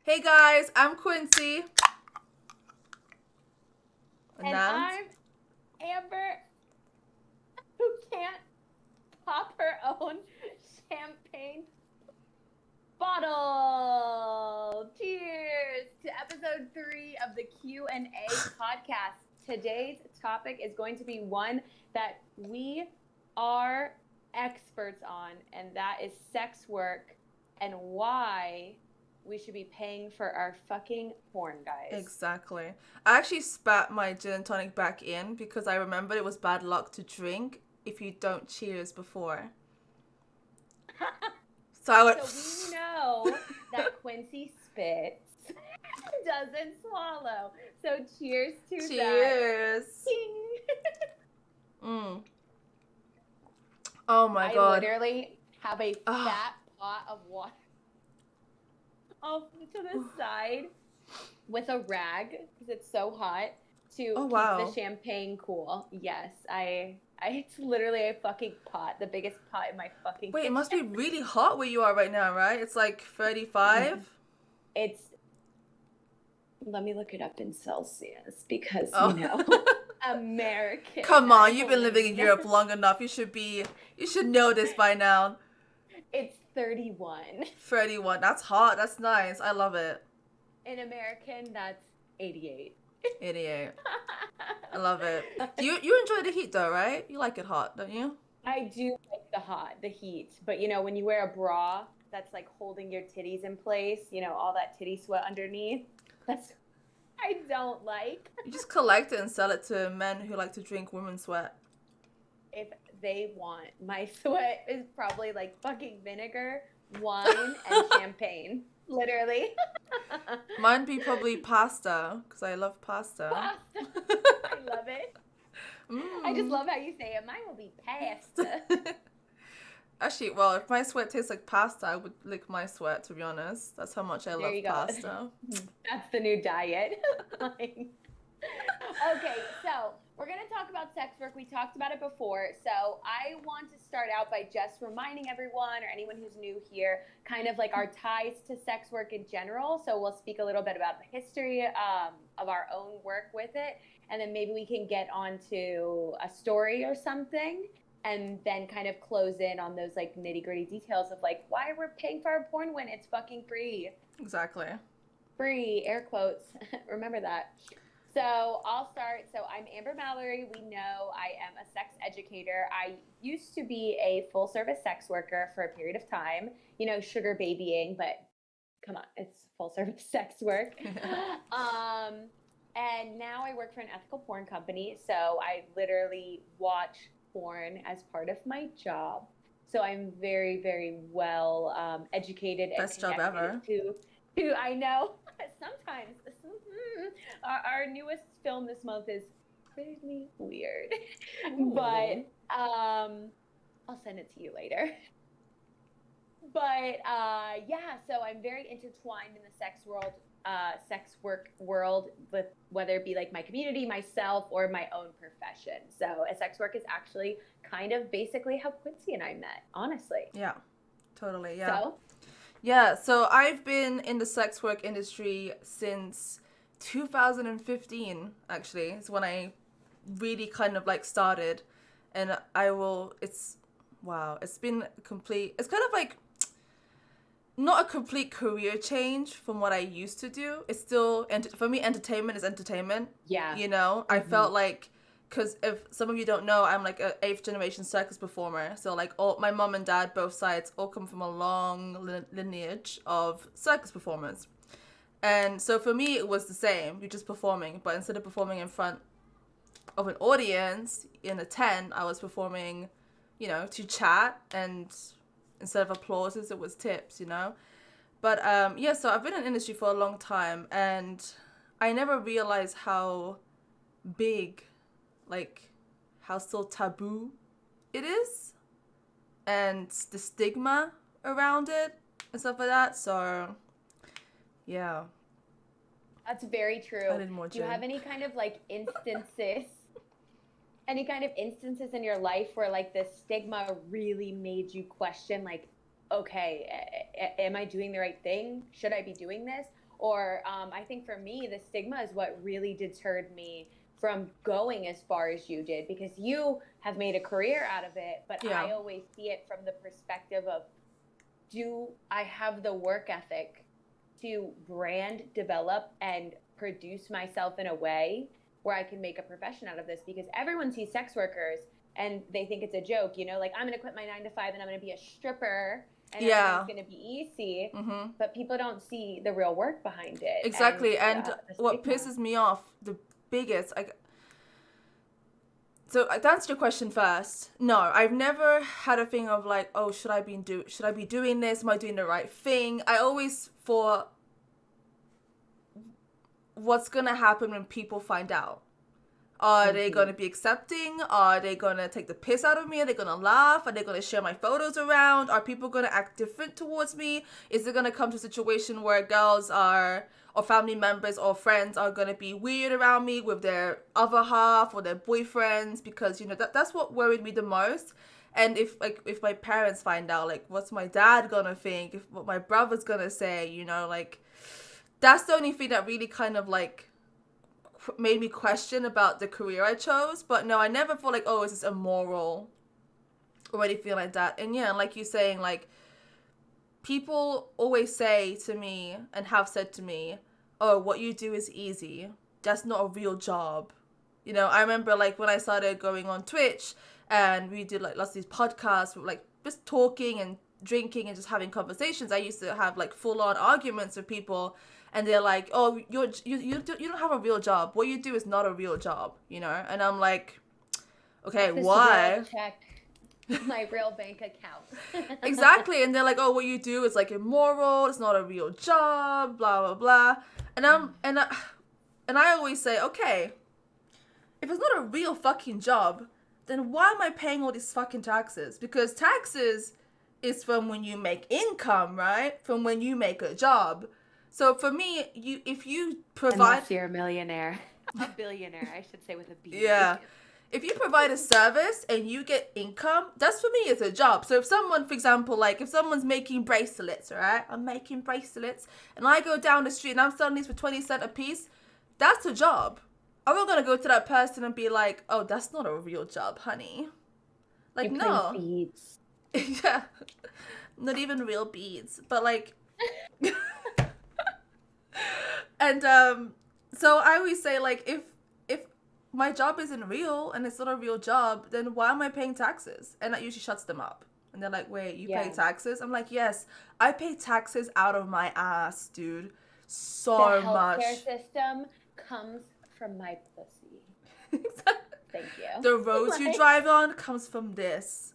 Hey guys, I'm Quincy. And I'm Amber, who can't pop her own champagne bottle. Cheers to episode 3 of the Q&A podcast. Today's topic is going to be one that we are experts on, and that is sex work and why we should be paying for our fucking porn, guys. Exactly. I actually spat my gin and tonic back in because I remembered it was bad luck to drink if you don't cheers before. So I went. So we know that Quincy spits doesn't swallow. So cheers to that. Cheers. Ding. Mm. Oh my I god. literally have a Ah. fat pot of water off to the side with a rag because it's so hot to Oh keep wow. the champagne cool. Yes, it's literally a fucking pot, the biggest pot in my fucking Wait, it kitchen. must be really hot where you are right now, right? It's like 35. It's let me look it up in Celsius because Oh. American. Come on, you've been living in Europe long enough. You should know this by now. It's 31. 31. That's hot. That's nice. I love it. In American, that's 88. 88. I love it. You enjoy the heat though, right? You like it hot, don't you? I do like the heat, but when you wear a bra that's like holding your titties in place, all that titty sweat underneath, that's I don't like. You just collect it and sell it to men who like to drink women's sweat. If they want, my sweat is probably like fucking vinegar, wine, and champagne. Literally. Mine be probably pasta, because I love pasta. Pasta. I love it. I just love how you say it. Mine will be pasta. Actually, well, if my sweat tastes like pasta, I would lick my sweat, to be honest. That's how much I There love you go. pasta. That's the new diet. Okay, so we're going to talk about sex work. We talked about it before. So I want to start out by just reminding everyone or anyone who's new here kind of like our ties to sex work in general. So we'll speak a little bit about the history of our own work with it. And then maybe we can get onto a story or something. And then kind of close in on those like nitty gritty details of like why we're paying for our porn when it's fucking free. Exactly. Free, air quotes. Remember that. So I'll start. So I'm Amber Mallory. We know I am a sex educator. I used to be a full service sex worker for a period of time, sugar babying, but come on, it's full service sex work. And now I work for an ethical porn company. So I literally watch porn as part of my job. So I'm very, very well educated and Best job connected ever. to I know sometimes our newest film this month is really weird. Ooh. But I'll send it to you later. But yeah, so I'm very intertwined in the sex work world, with whether it be like my community, myself, or my own profession. So a sex work is actually kind of basically how Quincy and I met, honestly. Yeah, totally. Yeah. So Yeah, so I've been in the sex work industry since 2015, actually. It's when I really kind of like started. And wow, it's been it's kind of like not a complete career change from what I used to do. It's still, for me, entertainment is entertainment. yeah. I felt like, because if some of you don't know, I'm like a 8th generation circus performer. So like all my mom and dad, both sides, all come from a long lineage of circus performers. And so for me, it was the same. You're just performing, but instead of performing in front of an audience in a tent, I was performing, to chat, and instead of applauses, it was tips. But yeah, so I've been in the industry for a long time, and I never realized how big, like, how still taboo it is, and the stigma around it and stuff like that. So yeah, That's very true. I did more Do you gin. have any kind of like instances, in your life where like the stigma really made you question like, okay, am I doing the right thing? Should I be doing this? Or I think for me, the stigma is what really deterred me from going as far as you did, because you have made a career out of it. But Yeah. I always see it from the perspective of, do I have the work ethic to brand, develop, and produce myself in a way where I can make a profession out of this? Because everyone sees sex workers and they think it's a joke, you know, like, I'm going to quit my 9 to 5 and I'm going to be a stripper and everything's going to be easy. Mm-hmm. But people don't see the real work behind it. Exactly. And what stigma. pisses me off the biggest, so to answer your question first, no, I've never had a thing of like, oh, should I be doing this? Am I doing the right thing? I always thought, what's gonna happen when people find out? Are they gonna be accepting? Are they gonna take the piss out of me? Are they gonna laugh? Are they gonna share my photos around? Are people gonna act different towards me? Is it gonna come to a situation where girls or family members or friends are gonna be weird around me with their other half or their boyfriends? Because, you know, that's what worried me the most. And if my parents find out, like, what's my dad gonna think? What my brother's gonna say, you know, like, that's the only thing that really kind of like made me question about the career I chose. But no, I never thought like, oh, is this immoral or anything like that. And yeah, like you're saying, like, people always say to me and have said to me, oh, what you do is easy. That's not a real job. You know, I remember like when I started going on Twitch and we did like lots of these podcasts with like just talking and drinking and just having conversations. I used to have like full on arguments with people. And they're like, oh, you don't have a real job. What you do is not a real job, you know? And I'm like, okay, why? Check my real bank account. Exactly. And they're like, oh, what you do is like immoral. It's not a real job, blah, blah, blah. And I always say, okay, if it's not a real fucking job, then why am I paying all these fucking taxes? Because taxes is from when you make income, right? From when you make a job. So for me, if you provide... Unless you're a millionaire. A billionaire, I should say, with a B. Yeah. If you provide a service and you get income, that's for me, it's a job. So if someone, for example, like if someone's making bracelets, right? I'm making bracelets and I go down the street and I'm selling these for 20 cents a piece, that's a job. I'm not going to go to that person and be like, oh, that's not a real job, honey. Like, you no. Beads. Yeah. Not even real beads. But like... And so I always say, like, if my job isn't real and it's not a real job, then why am I paying taxes? And that usually shuts them up. And they're like, wait, you pay taxes? I'm like, yes, I pay taxes out of my ass, dude. So much. The healthcare system comes from my pussy. Exactly. Thank you. The roads you drive on comes from this.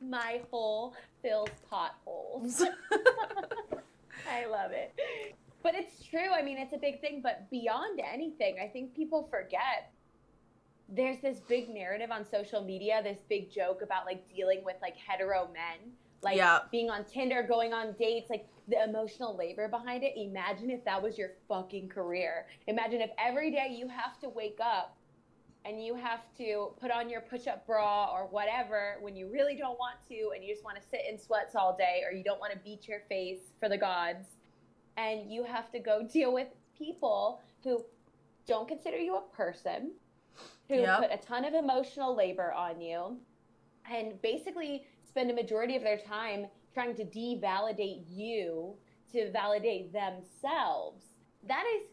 My hole fills potholes. I love it. But it's true. I mean, it's a big thing. But beyond anything, I think people forget there's this big narrative on social media, this big joke about like dealing with like hetero men, like being on Tinder, going on dates, like the emotional labor behind it. Imagine if that was your fucking career. Imagine if every day you have to wake up and you have to put on your push-up bra or whatever when you really don't want to, and you just want to sit in sweats all day, or you don't want to beat your face for the gods, and you have to go deal with people who don't consider you a person, who put a ton of emotional labor on you, and basically spend a majority of their time trying to devalidate you to validate themselves. That is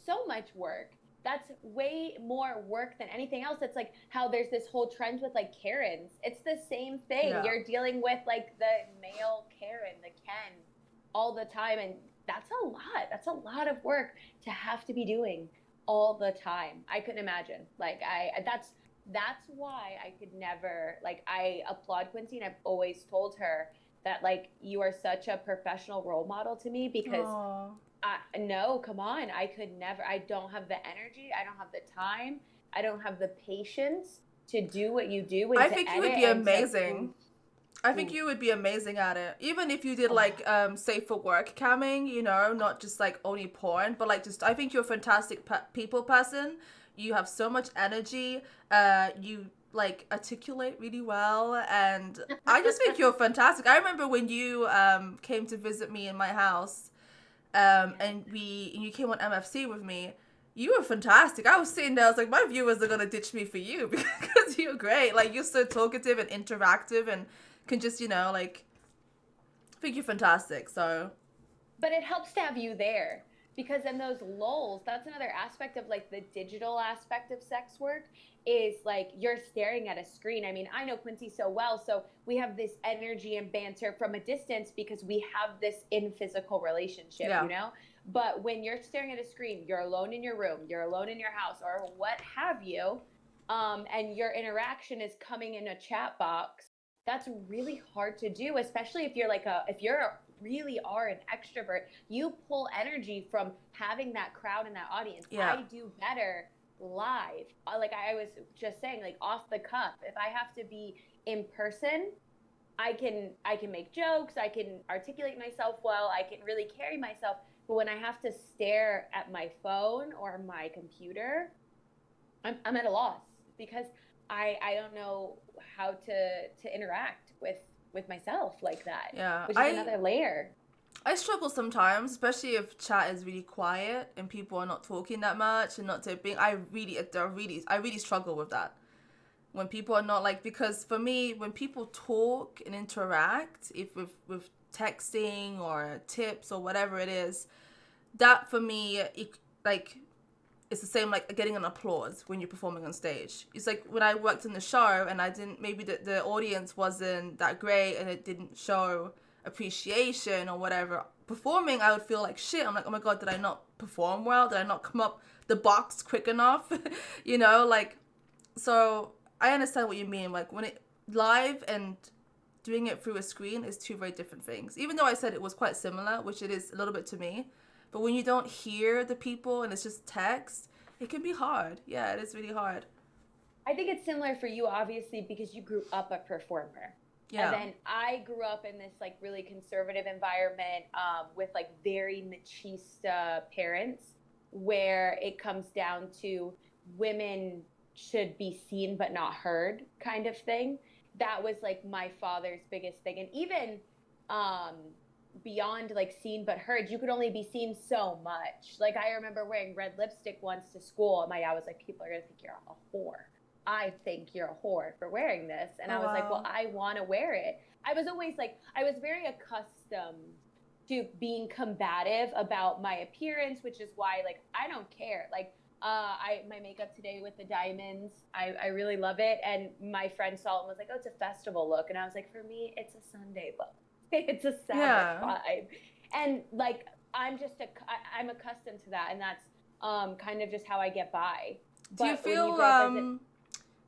so much work. That's way more work than anything else. It's like how there's this whole trend with like Karens. It's the same thing. Yeah. You're dealing with like the male Karen, the Ken, all the time. And that's a lot. That's a lot of work to have to be doing all the time. I couldn't imagine. Like that's why I could never, like, I applaud Quincy, and I've always told her that like you are such a professional role model to me, because no, come on. I could never. I don't have the energy. I don't have the time. I don't have the patience to do what you do. I think you would be amazing. I think you would be amazing at it. Even if you did like safe for work camming, you know, not just like only porn, but like just, I think you're a fantastic people person. You have so much energy. You like articulate really well, and I just think you're fantastic. I remember when you came to visit me in my house, and you came on MFC with me. You were fantastic. I was sitting there, I was like, my viewers are gonna ditch me for you because you're great. Like, you're so talkative and interactive and can just, like, I think you're fantastic. So But it helps to have you there, because in those lulls, that's another aspect of like the digital aspect of sex work, is like you're staring at a screen. I mean, I know Quincy so well, so we have this energy and banter from a distance because we have this in physical relationship, yeah, you know? But when you're staring at a screen, you're alone in your room, you're alone in your house, or what have you, and your interaction is coming in a chat box, that's really hard to do, especially if you're like if you're really are an extrovert. You pull energy from having that crowd and that audience. yeah, I do better live. Like I was just saying, like off the cuff. If I have to be in person, I can make jokes, I can articulate myself well, I can really carry myself. But when I have to stare at my phone or my computer, I'm at a loss, because I don't know how to interact with myself like that, yeah. which is another layer. I struggle sometimes, especially if chat is really quiet and people are not talking that much and not tipping. I really struggle with that when people are not like, because for me, when people talk and interact, if with texting or tips or whatever it is, that for me, like, it's the same like getting an applause when you're performing on stage. It's like when I worked in the show and I didn't, maybe the audience wasn't that great and it didn't show appreciation or whatever. Performing, I would feel like shit. I'm like, oh my God, did I not perform well? Did I not come up the box quick enough? Like, so I understand what you mean. Like when it live and doing it through a screen is two very different things. Even though I said it was quite similar, which it is a little bit to me, but when you don't hear the people and it's just text, it can be hard. Yeah, it is really hard. I think it's similar for you, obviously, because you grew up a performer. And Yeah. then I grew up in this like really conservative environment, with like very machista parents, where it comes down to women should be seen but not heard kind of thing. That was like my father's biggest thing. And even um, beyond like seen but heard, you could only be seen so much. Like I remember wearing red lipstick once to school, and my dad was like, people are going to think you're a whore. I think you're a whore for wearing this. And Oh, I was like, well, wow. I want to wear it. I was always like, I was very accustomed to being combative about my appearance, which is why like I don't care. Like my makeup today with the diamonds, I really love it. And my friend saw it and was like, oh, it's a festival look. And I was like, for me, it's a Sunday look. It's a Sabbath Yeah. vibe. And like I'm accustomed to that, and that's kind of just how I get by. Do you But when you feel grow up as an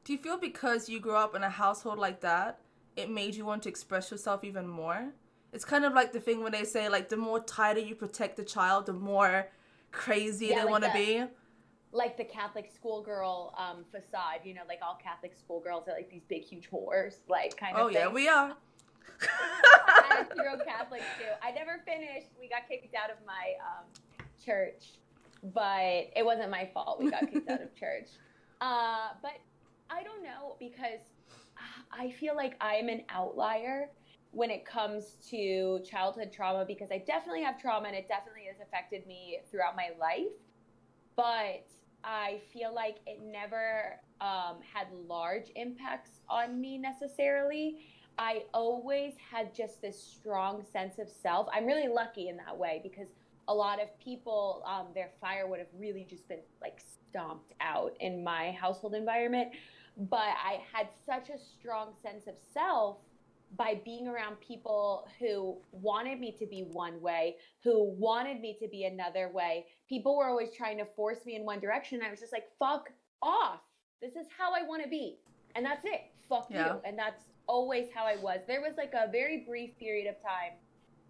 do you feel because you grew up in a household like that, it made you want to express yourself even more? It's kind of like the thing when they say like the more tighter you protect the child, the more crazy yeah, they want to be. like the Catholic schoolgirl facade, you know, like all Catholic schoolgirls are like these big huge whores, like kind Oh of yeah, thing. we are. I had to go Catholic too. I never finished. We got kicked out of my church, but it wasn't my fault. We got kicked out of church. But I don't know, because I feel like I'm an outlier when it comes to childhood trauma, because I definitely have trauma and it definitely has affected me throughout my life. But I feel like it never had large impacts on me necessarily. I always had just this strong sense of self. I'm really lucky in that way, because a lot of people, their fire would have really just been like stomped out in my household environment. But I had such a strong sense of self by being around people who wanted me to be one way, who wanted me to be another way. People were always trying to force me in one direction. I was just like, fuck off. This is how I want to be. And that's it. Fuck Yeah. you. And that's always how I was. There was like a very brief period of time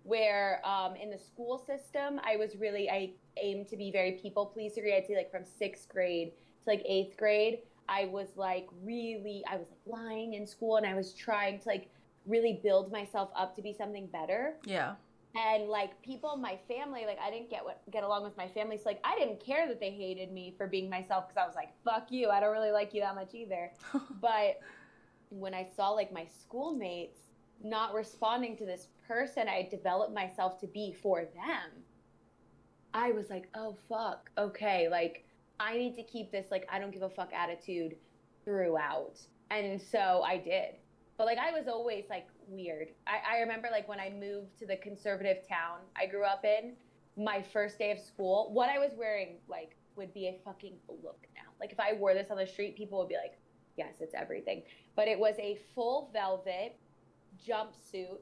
where in the school system, I aimed to be very people pleaser. I'd say like from 6th grade to like 8th grade, I was like lying in school, and I was trying to like really build myself up to be something better. Yeah. And like people in my family, like I didn't get along with my family, so like I didn't care that they hated me for being myself because I was like, fuck you, I don't really like you that much either. But when I saw like my schoolmates not responding to this person I developed myself to be for them, I was like, oh fuck, okay, like I need to keep this like I don't give a fuck attitude throughout. And so I did. But like I was always like weird. I remember like when I moved to the conservative town I grew up in, my first day of school, what I was wearing like would be a fucking look now. Like if I wore this on the street, people would be like, yes, it's everything. But it was a full velvet jumpsuit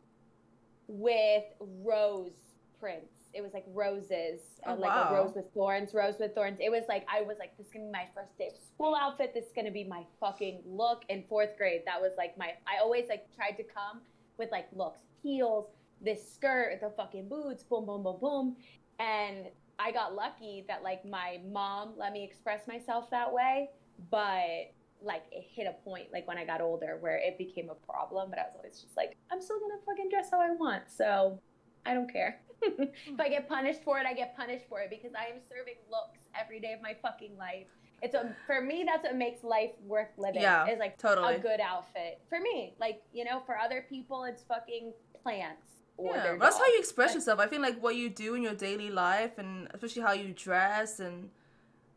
with rose prints. It was like roses, Oh, like a rose wow. with thorns, rose with thorns. It was like, I was like, this is gonna be my first day of school outfit. This is gonna be my fucking look in fourth grade. That was like I always like tried to come with like looks, heels, this skirt, the fucking boots, boom, boom, boom, boom. And I got lucky that like my mom let me express myself that way. But like it hit a point like when I got older where it became a problem, but I was always just like, I'm still gonna fucking dress how I want. So I don't care. If I get punished for it, I get punished for it because I am serving looks every day of my fucking life. For me, that's what makes life worth living. Yeah, Is like a totally. good outfit. For me, like, you know, for other people it's fucking plants or Yeah, their that's how dog. you express But yourself. I feel like what you do in your daily life, and especially how you dress and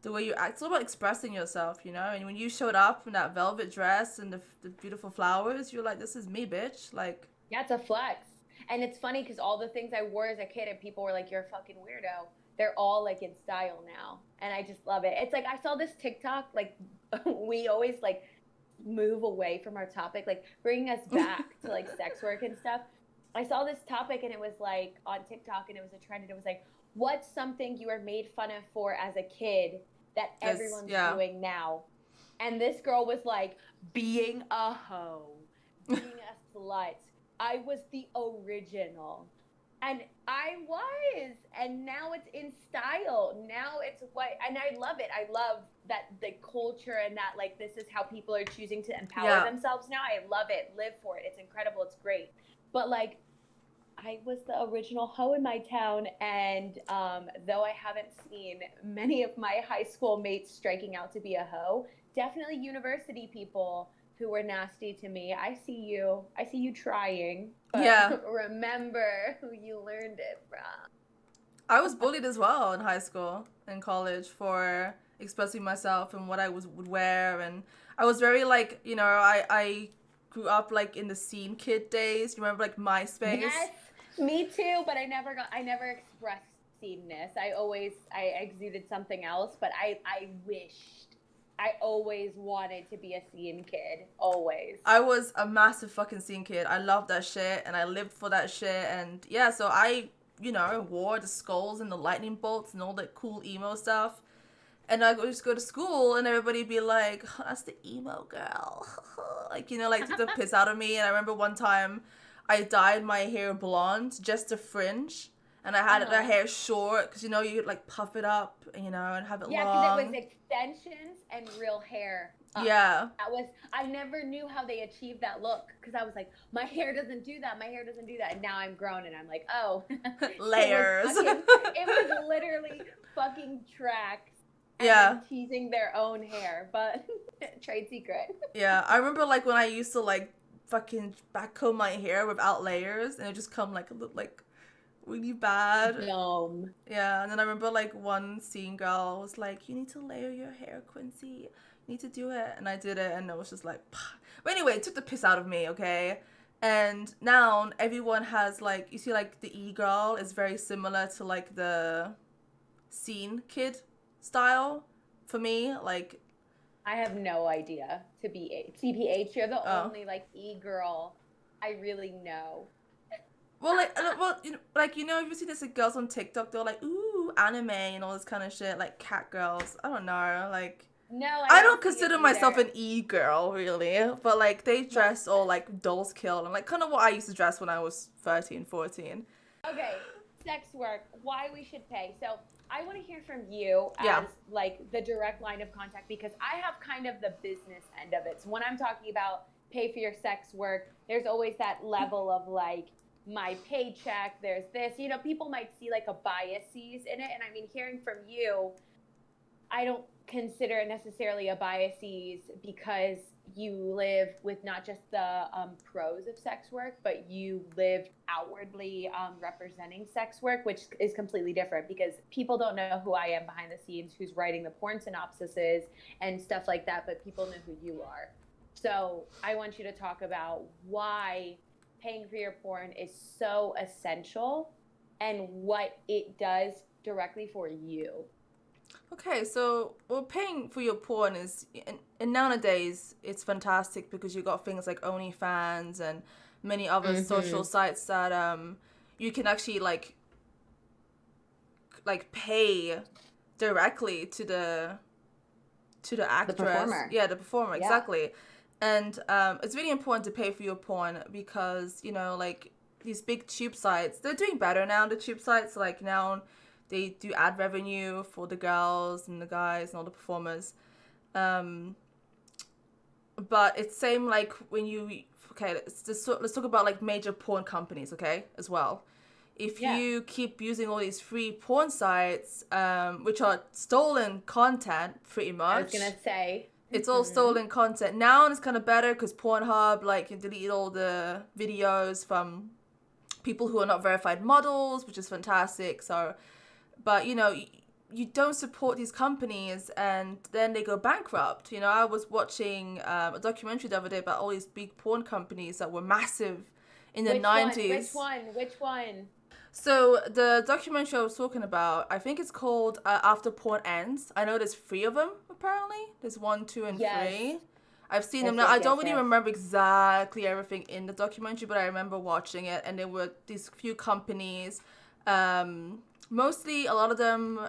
the way you act, it's all about expressing yourself, you know? And when you showed up in that velvet dress and the beautiful flowers, you're like, this is me, bitch. Like, yeah, it's a flex. And it's funny because all the things I wore as a kid and people were like, you're a fucking weirdo. They're all like in style now. And I just love it. It's like I saw this TikTok, like we always like move away from our topic, like bringing us back to like sex work and stuff. I saw this topic and it was like on TikTok and it was a trend and it was like, what's something you were made fun of for as a kid that this, everyone's yeah. doing now? And this girl was like, being a hoe, being a slut. I was the original. And I was. And now it's in style. Now it's what, and I love it. I love that the culture and that, like, this is how people are choosing to empower Yeah. themselves now. I love it. Live for it. It's incredible. It's great. But, like, I was the original hoe in my town, and though I haven't seen many of my high school mates striking out to be a hoe, definitely university people who were nasty to me. I see you. I see you trying, but Yeah. remember who you learned it from. I was bullied as well in high school and college for expressing myself and what would wear. And I was very, like, you know, I grew up, like, in the scene kid days. You remember, like, MySpace? Yes, me too. But I never expressed seedness. I exuded something else. But I wished, I always wanted to be a scene kid. Always. I was a massive fucking scene kid. I loved that shit and I lived for that shit. And yeah, so I, you know, wore the skulls and the lightning bolts and all that cool emo stuff. And I would just go to school and everybody be like, oh, that's the emo girl. Like, you know, like took the piss out of me. And I remember one time I dyed my hair blonde, just a fringe. And I had the Uh-huh. hair short because, you know, you like puff it up, you know, and have it Yeah, because it was long. extensions and real hair up. Yeah. That was, I never knew how they achieved that look because I was like, my hair doesn't do that. My hair doesn't do that. And now I'm grown and I'm like, oh, Layers. it was literally fucking tracks and Yeah. then teasing their own hair, but trade secret. Yeah. I remember like when I used to like fucking backcomb my hair without layers and it would just come like a little like really bad. Dome. Yeah, and then I remember like one scene girl was like, "You need to layer your hair, Quincy. You need to do it." And I did it, and it was just like, pah. But anyway, it took the piss out of me, okay? And now everyone has like, you see, like the e girl is very similar to like the scene kid style for me. Like, I have no idea to be TPH. You're the oh, only like e-girl I really know. well, like, well, you know, like you know, you've seen this like, girls on TikTok. They're like, ooh, anime and all this kind of shit, like cat girls. I don't know, like. No, I I don't don't see it consider myself either. an e-girl, really. But, like, they Well, dress all, like, dolls kill. And, like, kind of what I used to dress when I was 13, 14. okay, sex work, why we should pay. So I want to hear from you Yeah. as like the direct line of contact because I have kind of the business end of it. So when I'm talking about pay for your sex work, there's always that level of like, my paycheck, there's this, you know, people might see like a biases in it. And I mean, hearing from you, I don't consider it necessarily a biases because you live with not just the pros of sex work, but you live outwardly representing sex work, which is completely different because people don't know who I am behind the scenes, who's writing the porn synopsises and stuff like that, but people know who you are. So I want you to talk about why paying for your porn is so essential and what it does directly for you. Okay, so well, paying for your porn is, and nowadays it's fantastic because you got things like OnlyFans and many other social sites that you can actually like pay directly to the actress, the performer. Yeah, the performer, Yeah. exactly. And it's really important to pay for your porn because, you know, like these big tube sites, they're doing better now. The tube sites, like now, they do ad revenue for the girls and the guys and all the performers. But it's same like when you, okay, let's talk about like major porn companies, okay, as well. If you keep using all these free porn sites, which are stolen content, pretty much. I was going to say. It's all stolen content. Now it's kind of better because Pornhub, like, you delete all the videos from people who are not verified models, which is fantastic. So, but, you know, you don't support these companies and then they go bankrupt. You know, I was watching a documentary the other day about all these big porn companies that were massive in the 90s. Which one? So the documentary I was talking about, I think it's called After Porn Ends. I know there's 3 of them, apparently. There's 1, 2, and 3. I've seen them now. I don't really remember exactly everything in the documentary, but I remember watching it. And there were these few companies. Mostly, a lot of them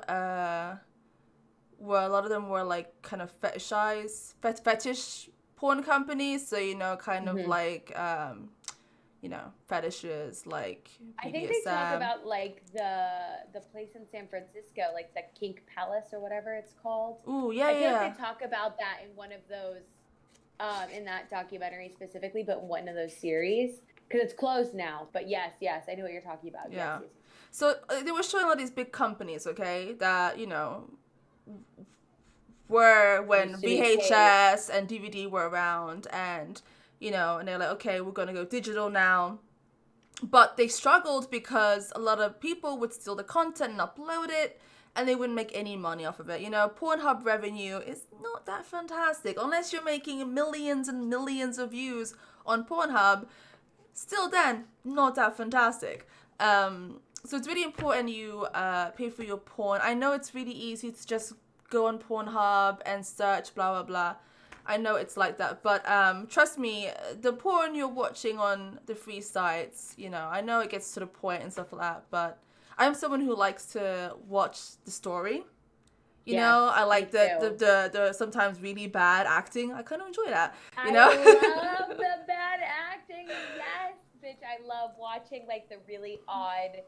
were like kind of fetish porn companies. So, you know, kind of like... you know, fetishes like BDSM. I think they talk about like the place in San Francisco, like the Kink Palace or whatever it's called. Ooh, yeah, I feel like they talk about that in one of those, in that documentary specifically, but one of those series because it's closed now. But yes, I know what you're talking about. Yeah. Yes. So they were showing all these big companies, okay, that, you know, were when VHS and DVD were around, and you know, and they're like, okay, we're going to go digital now. But they struggled because a lot of people would steal the content and upload it, and they wouldn't make any money off of it. You know, Pornhub revenue is not that fantastic. Unless you're making millions and millions of views on Pornhub, still then, not that fantastic. So it's really important you pay for your porn. I know it's really easy to just go on Pornhub and search blah, blah, blah. I know it's like that, but trust me, the porn you're watching on the free sites, you know, I know it gets to the point and stuff like that, but I'm someone who likes to watch the story. You know, I like the sometimes really bad acting. I kind of enjoy that. You know, I love the bad acting. Yes, bitch, I love watching like the really odd,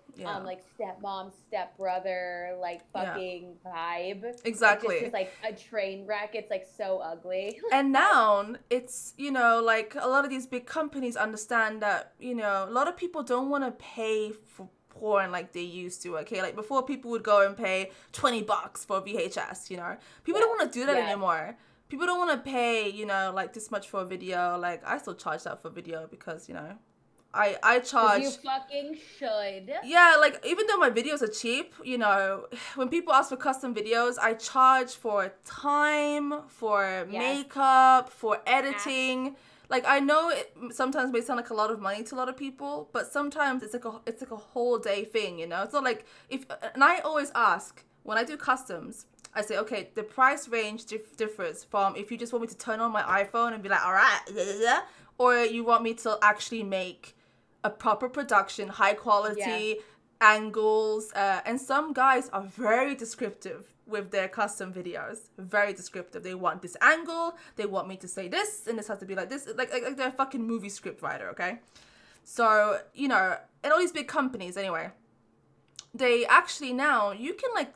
like stepmom, stepbrother, like fucking vibe. Exactly. It's just like a train wreck. It's like so ugly. And now it's, you know, like a lot of these big companies understand that, you know, a lot of people don't want to pay for porn like they used to, okay? Like before, people would go and pay $20 for VHS, you know? People don't want to do that anymore. People don't want to pay, you know, like this much for a video. Like I still charge that for a video because, you know, I charge. You fucking should. Yeah, like even though my videos are cheap, you know, when people ask for custom videos, I charge for time, for makeup, for editing. Like I know it sometimes may sound like a lot of money to a lot of people, but sometimes it's like a whole day thing, you know. It's not like and I always ask when I do customs. I say, okay, the price range differs from if you just want me to turn on my iPhone and be like, all right, or you want me to actually make a proper production, high quality angles, and some guys are very descriptive with their custom videos. Very descriptive. They want this angle, they want me to say this, and this has to be like this. Like they're a fucking movie script writer, okay? So, you know, and all these big companies, anyway, they actually now, you can like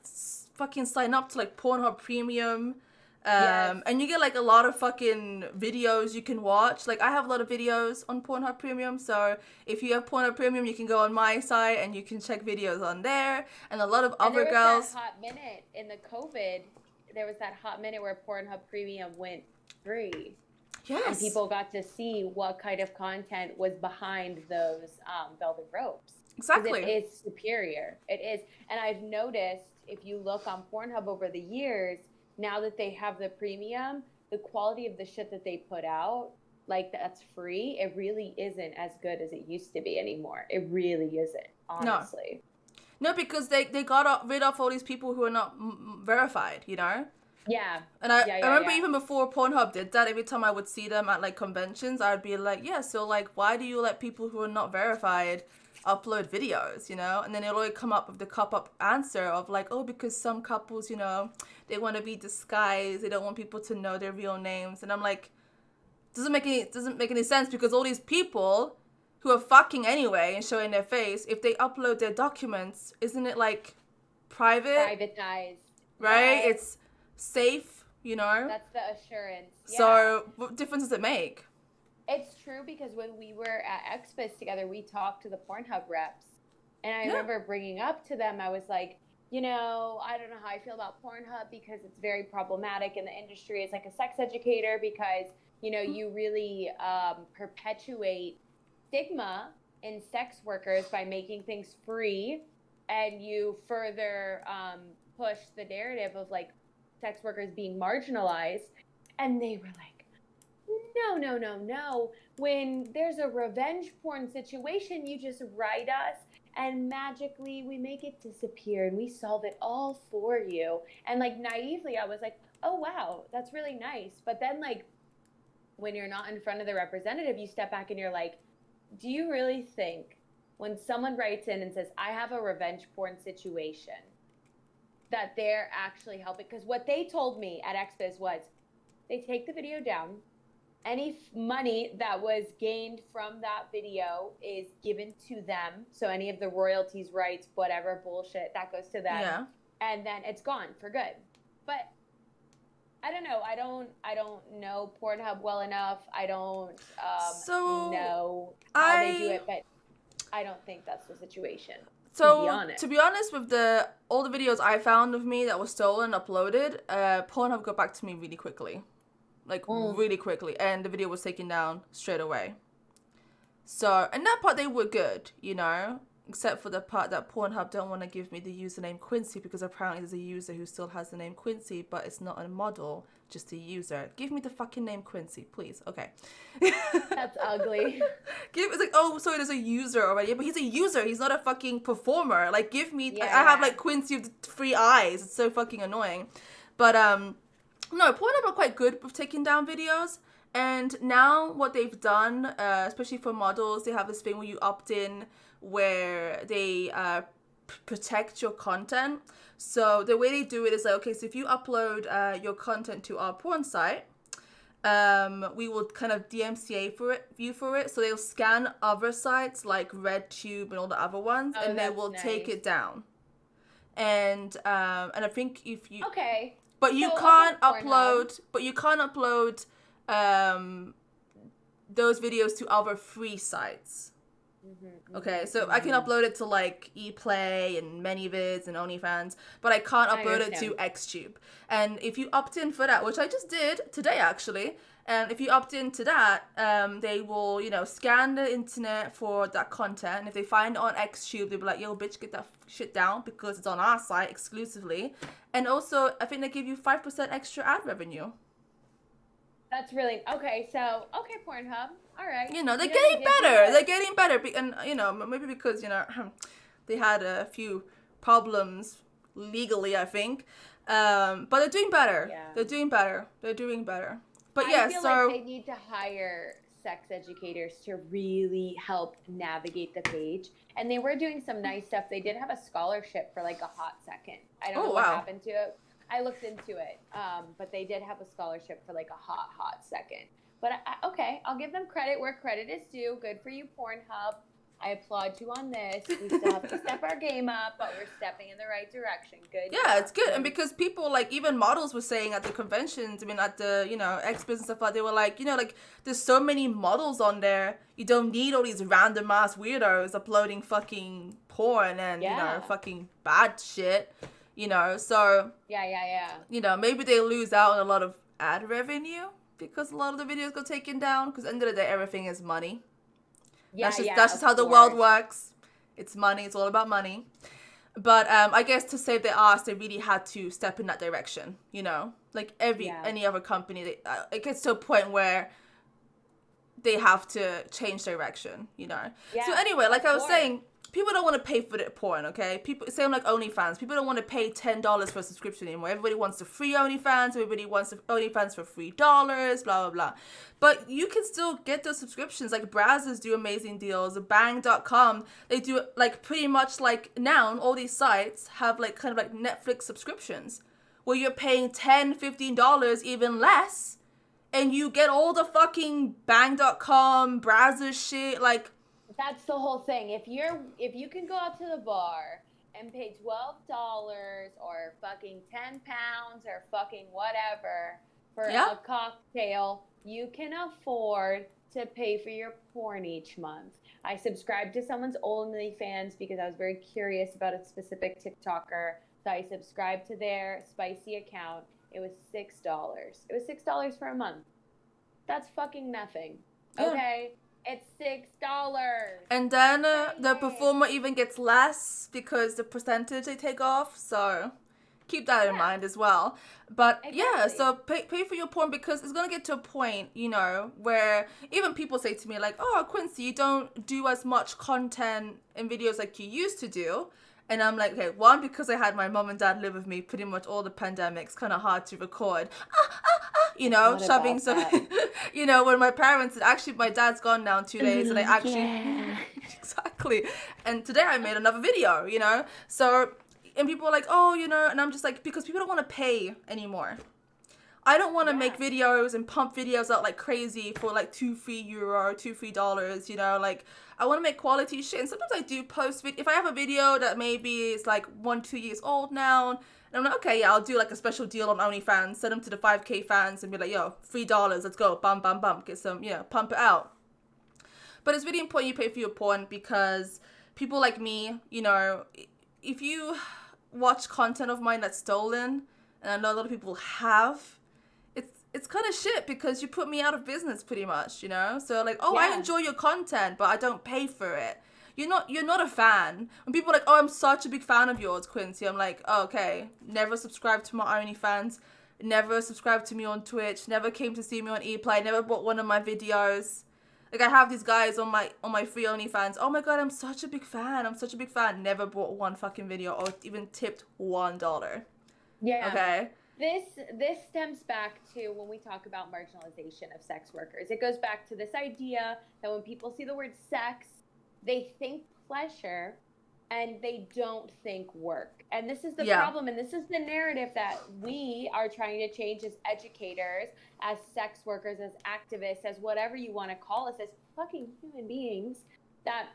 fucking sign up to like Pornhub Premium, Yes. And you get like a lot of fucking videos you can watch. Like I have a lot of videos on Pornhub Premium, so if you have Pornhub Premium, you can go on my site and you can check videos on there. And a lot of And other there was girls. that hot minute in the COVID. There was that hot minute where Pornhub Premium went free. Yes. And people got to see what kind of content was behind those velvet ropes. Exactly. It is superior. It is. And I've noticed, if you look on Pornhub over the years, now that they have the premium, the quality of the shit that they put out, like that's free, it really isn't as good as it used to be anymore. It really isn't, honestly. No, because they got rid of all these people who are not verified, you know? Yeah. And I remember even before Pornhub did that, every time I would see them at like conventions, I'd be like, yeah, so like, why do you let people who are not verified upload videos, you know? And then it'll always come up with the cop-up answer of like, oh, because some couples, you know, they want to be disguised, they don't want people to know their real names. And I'm like, doesn't make any sense, because all these people who are fucking anyway and showing their face, if they upload their documents, isn't it like privatized, right? Yes. It's safe, you know? That's the assurance. Yeah. So what difference does it make? It's true, because when we were at Expo together, we talked to the Pornhub reps, and I remember bringing up to them, I was like, you know, I don't know how I feel about Pornhub, because it's very problematic in the industry. It's like a sex educator, because, you know, you really perpetuate stigma in sex workers by making things free, and you further push the narrative of like sex workers being marginalized. And they were like, no. When there's a revenge porn situation, you just write us and magically we make it disappear and we solve it all for you. And like naively, I was like, oh wow, that's really nice. But then like when you're not in front of the representative, you step back and you're like, do you really think when someone writes in and says, I have a revenge porn situation, that they're actually helping? Because what they told me at XBiz was they take the video down. Any money that was gained from that video is given to them. So any of the royalties, rights, whatever bullshit, that goes to them. Yeah. And then it's gone for good. But I don't know. I don't know Pornhub well enough. I don't know how they do it, but I don't think that's the situation. So to be honest, with all the videos I found of me that was stolen, uploaded, Pornhub got back to me really quickly. Like really quickly, and the video was taken down straight away. So, and that part they were good, you know, except for the part that Pornhub don't want to give me the username Quincy, because apparently there's a user who still has the name Quincy, but it's not a model, just a user. Give me the fucking name Quincy, please. Okay. That's ugly. It's like, oh, sorry, there's a user already. Yeah, but he's a user. He's not a fucking performer. Like, give me. I have like Quincy with 3 eyes. It's so fucking annoying. But no, Pornhub are quite good with taking down videos. And now what they've done, especially for models, they have this thing where you opt in where they protect your content. So the way they do it is like, okay, so if you upload your content to our porn site, we will kind of DMCA you for it. So they'll scan other sites like RedTube and all the other ones, and they will take it down. And I think if you but you can't upload. But you can't upload those videos to other free sites. Okay, so I can upload it to like ePlay and ManyVids and OnlyFans, but I can't upload it to XTube. And if you opt in for that, which I just did today actually, and if you opt into that, they will, you know, scan the internet for that content. And if they find it on XTube, they'll be like, yo, bitch, get that shit down because it's on our site exclusively. And also, I think they give you 5% extra ad revenue. That's really okay. So Pornhub, all right. You know, they're getting better. They're getting better, and you know, maybe because, you know, they had a few problems legally, I think. But they're doing better. Yeah. They're doing better. But yeah, I feel like they need to hire sex educators to really help navigate the page. And they were doing some nice stuff. They did have a scholarship for like a hot second. I don't know what happened to it. I looked into it, but they did have a scholarship for like a hot second. But okay, I'll give them credit where credit is due. Good for you, Pornhub. I applaud you on this. We still have to step our game up, but we're stepping in the right direction. Good Yeah, job. it's good. And because people, like, even models were saying at the conventions, I mean, at the, expos and stuff like, they were like, like, there's so many models on there. You don't need all these random ass weirdos uploading fucking porn and, fucking bad shit, so. Yeah. Maybe they lose out on a lot of ad revenue because a lot of the videos got taken down, because at the end of the day, everything is money. That's just how the world works. It's money. It's all about money. But I guess to save their ass, they really had to step in that direction. Like any other company, it gets to a point where they have to change direction. Yeah, So anyway, like I was saying, people don't want to pay for the porn, okay? People say like OnlyFans. People don't want to pay $10 for a subscription anymore. Everybody wants the free OnlyFans. Everybody wants the OnlyFans for $3, blah, blah, blah. But you can still get those subscriptions. Like Brazzers do amazing deals. Bang.com, they do like pretty much like now all these sites have like kind of like Netflix subscriptions where you're paying $10, $15, even less. And you get all the fucking Bang.com, Brazzers shit, like... That's the whole thing. If you can go out to the bar and pay $12 or fucking 10 pounds or fucking whatever for a cocktail, you can afford to pay for your porn each month. I subscribed to someone's OnlyFans because I was very curious about a specific TikToker. So I subscribed to their spicy account. It was $6. It was $6 for a month. That's fucking nothing. Okay? It's $6. And then the performer even gets less because the percentage they take off. So keep that in mind as well. But so pay for your porn, because it's going to get to a point, where even people say to me like, oh, Quincy, you don't do as much content in videos like you used to do. And I'm like, okay, one, because I had my mom and dad live with me pretty much all the pandemics, kind of hard to record. Shoving some, when my parents, actually my dad's gone now in 2 days, and I actually, exactly. And today I made another video, so, and people are like, oh, and I'm just like, because people don't want to pay anymore. I don't want to make videos and pump videos out like crazy for like €2-3, $2-3, like, I want to make quality shit. And sometimes I do post if I have a video that maybe is like 1-2 years old now, and I'm like, okay, I'll do like a special deal on OnlyFans, send them to the 5K fans and be like, yo, $3, let's go, bam, bam, bam, get some, pump it out. But it's really important you pay for your porn, because people like me, if you watch content of mine that's stolen, and I know a lot of people have, it's kind of shit, because you put me out of business pretty much, So like, I enjoy your content, but I don't pay for it. You're not a fan. When people are like, oh, I'm such a big fan of yours, Quincy, I'm like, oh, okay, never subscribed to my OnlyFans, never subscribed to me on Twitch, never came to see me on ePlay, never bought one of my videos. Like, I have these guys on my free OnlyFans, oh my god, I'm such a big fan, never bought one fucking video or even tipped $1. Yeah. Okay? This stems back to when we talk about marginalization of sex workers. It goes back to this idea that when people see the word sex, they think pleasure and they don't think work. And this is the problem, and this is the narrative that we are trying to change as educators, as sex workers, as activists, as whatever you want to call us, as fucking human beings, that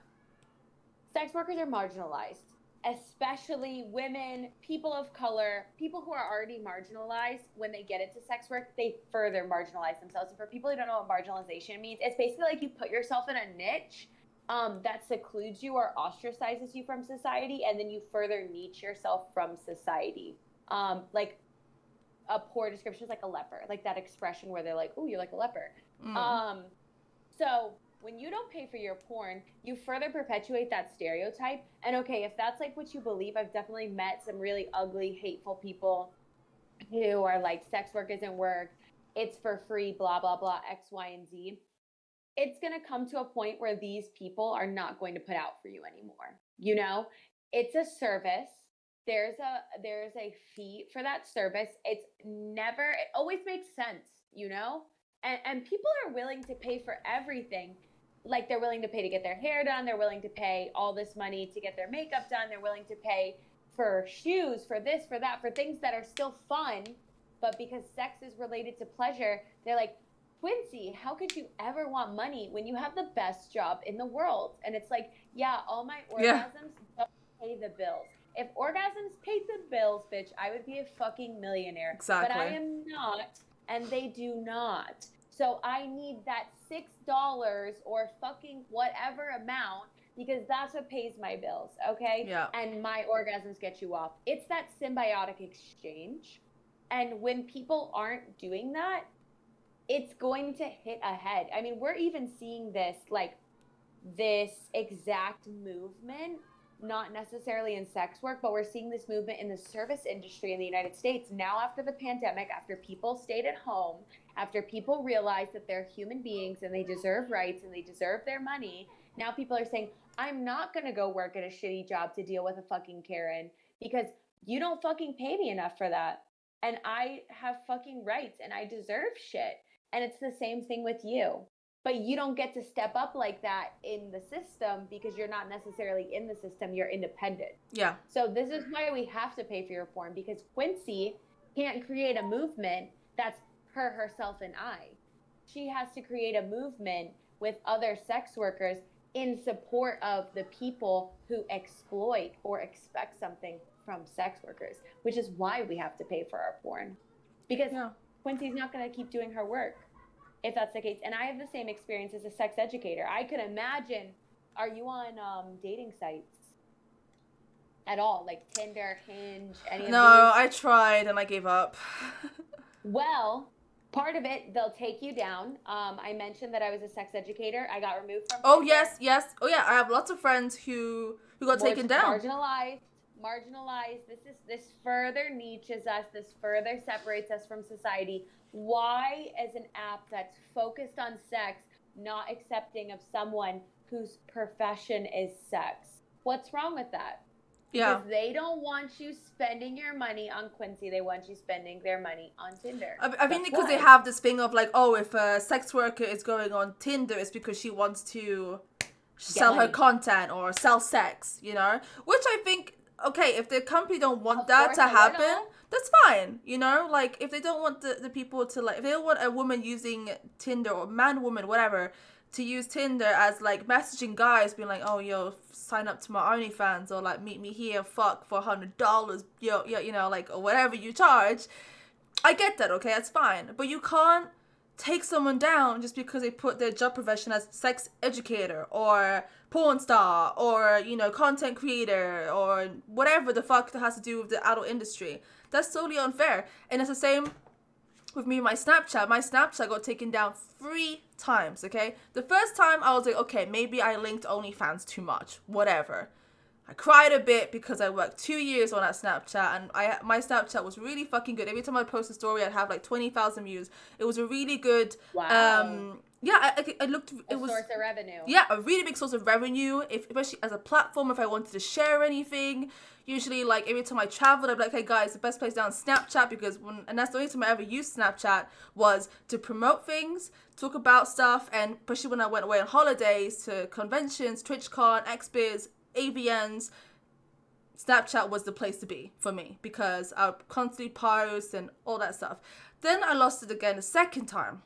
sex workers are marginalized. Especially women, people of color, people who are already marginalized. When they get into sex work, they further marginalize themselves. And for people who don't know what marginalization means, it's basically like you put yourself in a niche that secludes you or ostracizes you from society, and then you further niche yourself from society. Like a poor description is like a leper, like that expression where they're like, "Oh, you're like a leper." So when you don't pay for your porn, you further perpetuate that stereotype. And okay, if that's like what you believe, I've definitely met some really ugly, hateful people who are like, sex work isn't work, it's for free, blah, blah, blah, X, Y, and Z. It's going to come to a point where these people are not going to put out for you anymore. It's a service. There's a fee for that service. It always makes sense, and people are willing to pay for everything. Like, they're willing to pay to get their hair done. They're willing to pay all this money to get their makeup done. They're willing to pay for shoes, for this, for that, for things that are still fun. But because sex is related to pleasure, they're like, Quincy, how could you ever want money when you have the best job in the world? And it's like, yeah, all my orgasms don't pay the bills. If orgasms paid the bills, bitch, I would be a fucking millionaire. Exactly. But I am not, and they do not. So I need that $6 or fucking whatever amount because that's what pays my bills, okay? Yeah. And my orgasms get you off. It's that symbiotic exchange. And when people aren't doing that, it's going to hit a head. I mean, we're even seeing this, like, this exact movement, not necessarily in sex work, but we're seeing this movement in the service industry in the United States. Now, after the pandemic, after people stayed at home, after people realized that they're human beings and they deserve rights and they deserve their money, now people are saying, I'm not going to go work at a shitty job to deal with a fucking Karen because you don't fucking pay me enough for that. And I have fucking rights and I deserve shit. And it's the same thing with you. But you don't get to step up like that in the system because you're not necessarily in the system. You're independent. Yeah. So this is why we have to pay for your porn, because Quincy can't create a movement that's her, herself, and I. She has to create a movement with other sex workers in support of the people who exploit or expect something from sex workers, which is why we have to pay for our porn. Because Quincy's not going to keep doing her work if that's the case. And I have the same experience as a sex educator. I could imagine, are you on dating sites at all? Like Tinder, Hinge, any of these? No, I tried and I gave up. Well, part of it, they'll take you down. I mentioned that I was a sex educator. I got removed from Oh, Tinder. yes. Oh, yeah. I have lots of friends who got taken down. Marginalized. This further niches us. This further separates us from society. Why, as an app that's focused on sex, not accepting of someone whose profession is sex? What's wrong with that? Because they don't want you spending your money on Quincy. They want you spending their money on Tinder. I think because they have this thing of like, oh, if a sex worker is going on Tinder, it's because she wants to sell her content or sell sex, you know? Which I think, okay, if the company don't want that to happen, that's fine, you know? Like, if they don't want the people to, like, if they don't want a woman using Tinder or man, woman, whatever, to use Tinder as, like, messaging guys, being like, oh, yo, sign up to my OnlyFans, or, like, meet me here, fuck, for $100, yo, you know, like, or whatever you charge, I get that, okay, that's fine. But you can't take someone down just because they put their job profession as sex educator or porn star or, you know, content creator or whatever the fuck that has to do with the adult industry. That's totally unfair. And it's the same with me and my Snapchat. My Snapchat got taken down 3 times, okay? The first time I was like, okay, maybe I linked OnlyFans too much, whatever. I cried a bit because I worked 2 years on that Snapchat, and my Snapchat was really fucking good. Every time I post a story, I'd have like 20,000 views. It was a really good, yeah, I looked, it was a source of revenue. Yeah, a really big source of revenue, especially as a platform, if I wanted to share anything. Usually, like, every time I traveled, I'd be like, hey guys, the best place down is Snapchat, because and that's the only time I ever used Snapchat was to promote things, talk about stuff, and especially when I went away on holidays to conventions, TwitchCon, XBiz, AVNs, Snapchat was the place to be for me because I would constantly post and all that stuff. Then I lost it again a second time.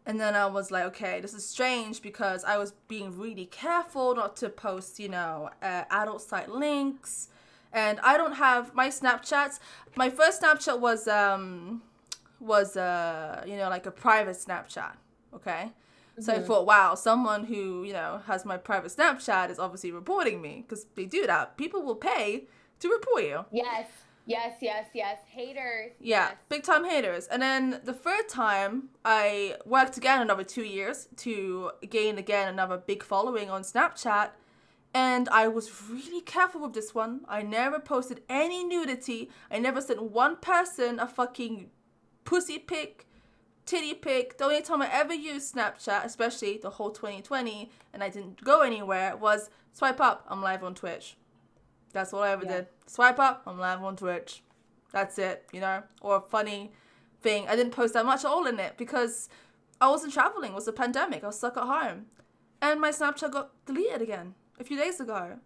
And then I was like, okay, this is strange because I was being really careful not to post, you know, adult site links. And I don't have my Snapchats. My first Snapchat was you know, like a private Snapchat, okay? So I thought, wow, someone who, you know, has my private Snapchat is obviously reporting me, because they do that. People will pay to report you. Yes. Haters. Yeah, yes. Big time haters. And then the third time, I worked again another 2 years to gain again another big following on Snapchat. And I was really careful with this one. I never posted any nudity. I never sent one person a fucking pussy pic, titty pic. The only time I ever used Snapchat, especially the whole 2020, and I didn't go anywhere, was swipe up, I'm live on Twitch. That's all I ever did. Swipe up, I'm live on Twitch. That's it, you know? Or a funny thing. I didn't post that much at all in it because I wasn't traveling. It was a pandemic. I was stuck at home. And my Snapchat got deleted again a few days ago.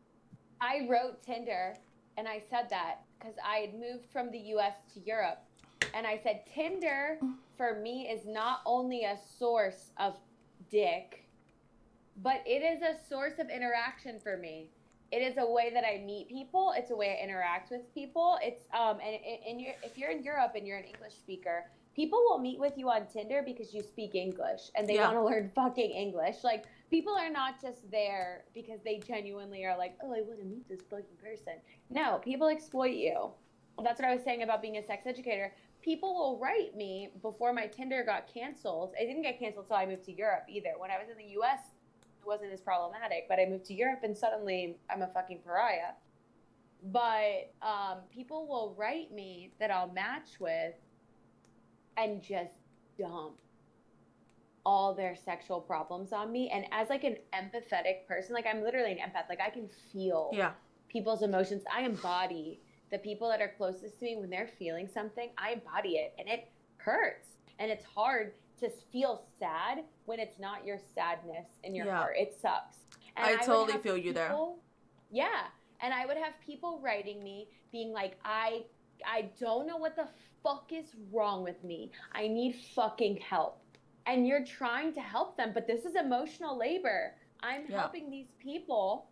I wrote Tinder, and I said that because I had moved from the U.S. to Europe. And I said, Tinder for me is not only a source of dick, but it is a source of interaction for me. It is a way that I meet people. It's a way I interact with people. It's if you're in Europe and you're an English speaker, people will meet with you on Tinder because you speak English and they want to learn fucking English. Like, people are not just there because they genuinely are like, oh, I want to meet this fucking person. No, people exploit you. That's what I was saying about being a sex educator. People will write me before my Tinder got canceled. It didn't get canceled until I moved to Europe either. When I was in the US, it wasn't as problematic, but I moved to Europe and suddenly I'm a fucking pariah. But people will write me that I'll match with and just dump all their sexual problems on me. And as like an empathetic person, like I'm literally an empath, like I can feel people's emotions. I embody the people that are closest to me when they're feeling something. I embody it and it hurts. And it's hard to feel sad when it's not your sadness in your heart. It sucks. And I totally feel you there. Yeah. And I would have people writing me being like, I don't know what the fuck is wrong with me. I need fucking help. And you're trying to help them, but this is emotional labor. I'm helping these people.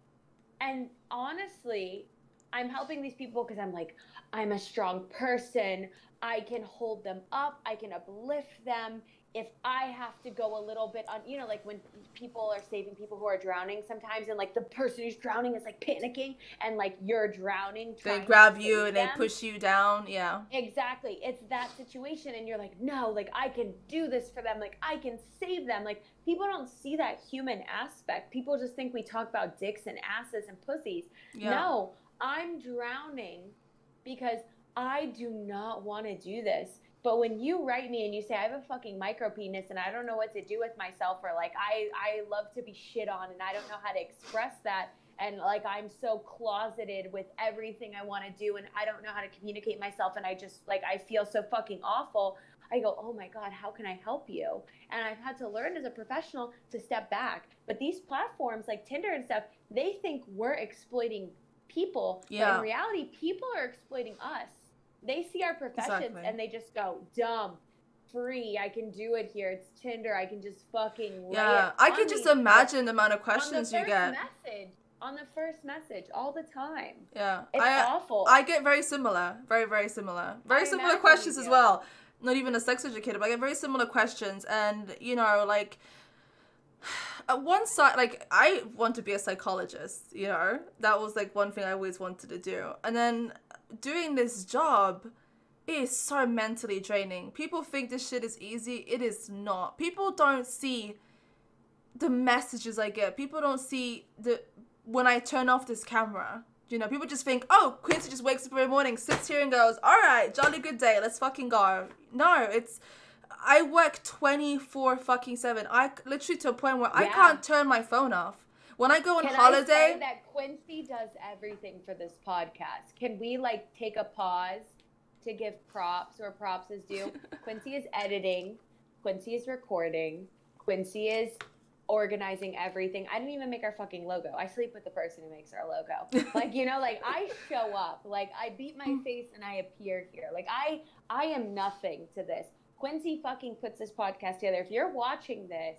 And honestly, I'm helping these people because I'm like, I'm a strong person. I can hold them up. I can uplift them. If I have to go a little bit on, you know, like when people are saving people who are drowning sometimes, and like the person who's drowning is like panicking and like you're drowning. They grab you and they push you down. Yeah. Exactly. It's that situation. And you're like, no, like I can do this for them. Like I can save them. Like people don't see that human aspect. People just think we talk about dicks and asses and pussies. Yeah. No, I'm drowning because I do not want to do this. But when you write me and you say, I have a fucking micro penis and I don't know what to do with myself, or like, I love to be shit on and I don't know how to express that. And like, I'm so closeted with everything I want to do and I don't know how to communicate myself. And I just like, I feel so fucking awful. I go, oh my God, how can I help you? And I've had to learn as a professional to step back. But these platforms like Tinder and stuff, they think we're exploiting people. Yeah. But in reality, people are exploiting us. They see our professions and they just go, dumb, free, I can do it here. It's Tinder. I can just fucking lay it I can just imagine the amount of questions you get. On the first message all the time. Yeah. It's awful. I get very similar. Very, very similar. Very similar questions as well. Not even a sex educator, but I get very similar questions. And, you know, like, at one side, like, I want to be a psychologist, you know? That was, like, one thing I always wanted to do. And then doing this job is so mentally draining. People think this shit is easy. It is not. People don't see the messages I get. People don't see when I turn off this camera. You know, people just think, oh, Quincy just wakes up every morning, sits here and goes, all right, jolly good day, let's fucking go. No, I work 24/7. I literally to a point where I can't turn my phone off. When I go on holiday. Can I say that Quincy does everything for this podcast? Can we like take a pause to give props where props is due? Quincy is editing. Quincy is recording. Quincy is organizing everything. I didn't even make our fucking logo. I sleep with the person who makes our logo. Like, you know, like I show up. Like I beat my face and I appear here. Like I am nothing to this. Quincy fucking puts this podcast together. If you're watching this,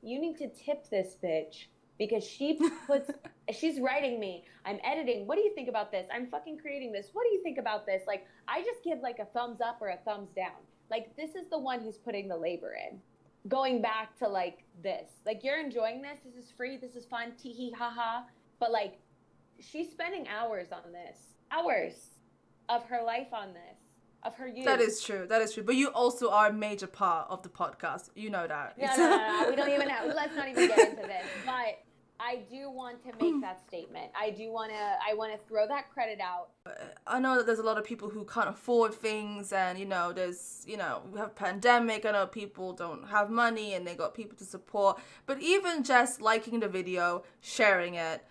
you need to tip this bitch. Because she's writing me, I'm editing, what do you think about this? I'm fucking creating this, what do you think about this? Like, I just give like a thumbs up or a thumbs down. Like, this is the one who's putting the labor in. Going back to like this. Like, you're enjoying this is free, this is fun, tee hee ha ha. But like, she's spending hours on this. Hours of her life on this. Of her youth. That is true. But you also are a major part of the podcast. You know that. No. We don't even have, let's not even get into this. But I do want to make that statement. I want to throw that credit out. I know that there's a lot of people who can't afford things and, you know, there's, you know, we have a pandemic. I know people don't have money and they got people to support. But even just liking the video, sharing it,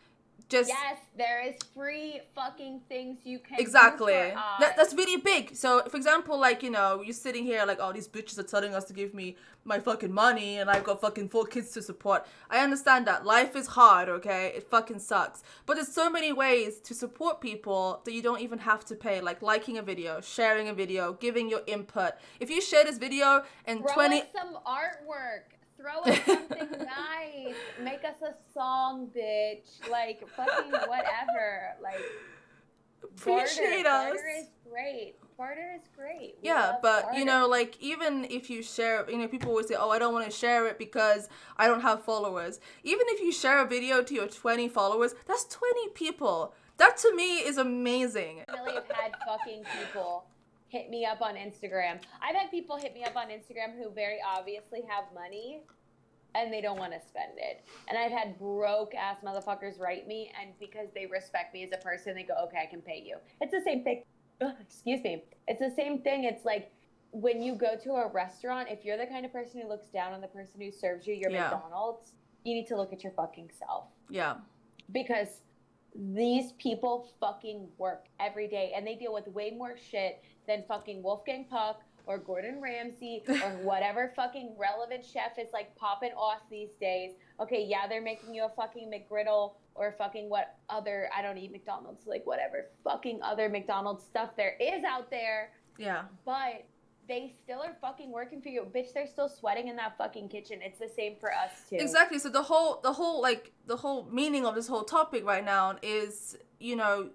Just yes, there is free fucking things you can exactly. do for us. That's really big. So, for example, like, you know, you're sitting here like, oh, these bitches are telling us to give me my fucking money and I've got fucking 4 kids to support. I understand that. Life is hard, okay? It fucking sucks. But there's so many ways to support people that you don't even have to pay, like liking a video, sharing a video, giving your input. If you share this video and Throw 20... us some artwork. Throw us something nice. Make us a song, bitch. Like, fucking whatever. Like, Appreciate barter. us. Barter is great. Barter is great. We Yeah, love but, barter. you know, like, even if you share, you know, people always say, oh, I don't want to share it because I don't have followers. Even if you share a video to your 20 followers, that's 20 people. That, to me, is amazing. I really have had fucking people hit me up on Instagram. I've had people hit me up on Instagram who very obviously have money and they don't want to spend it. And I've had broke ass motherfuckers write me, and because they respect me as a person, they go, okay, I can pay you. It's the same thing. Excuse me. It's the same thing. It's like when you go to a restaurant, if you're the kind of person who looks down on the person who serves you your McDonald's, you need to look at your fucking self. Yeah. Because these people fucking work every day and they deal with way more shit than fucking Wolfgang Puck or Gordon Ramsay or whatever fucking relevant chef is like popping off these days. Okay, yeah, they're making you a fucking McGriddle or fucking what other, I don't eat McDonald's, like whatever fucking other McDonald's stuff there is out there. Yeah. But they still are fucking working for you. Bitch, they're still sweating in that fucking kitchen. It's the same for us too. Exactly. So the whole meaning of this whole topic right now is, you know,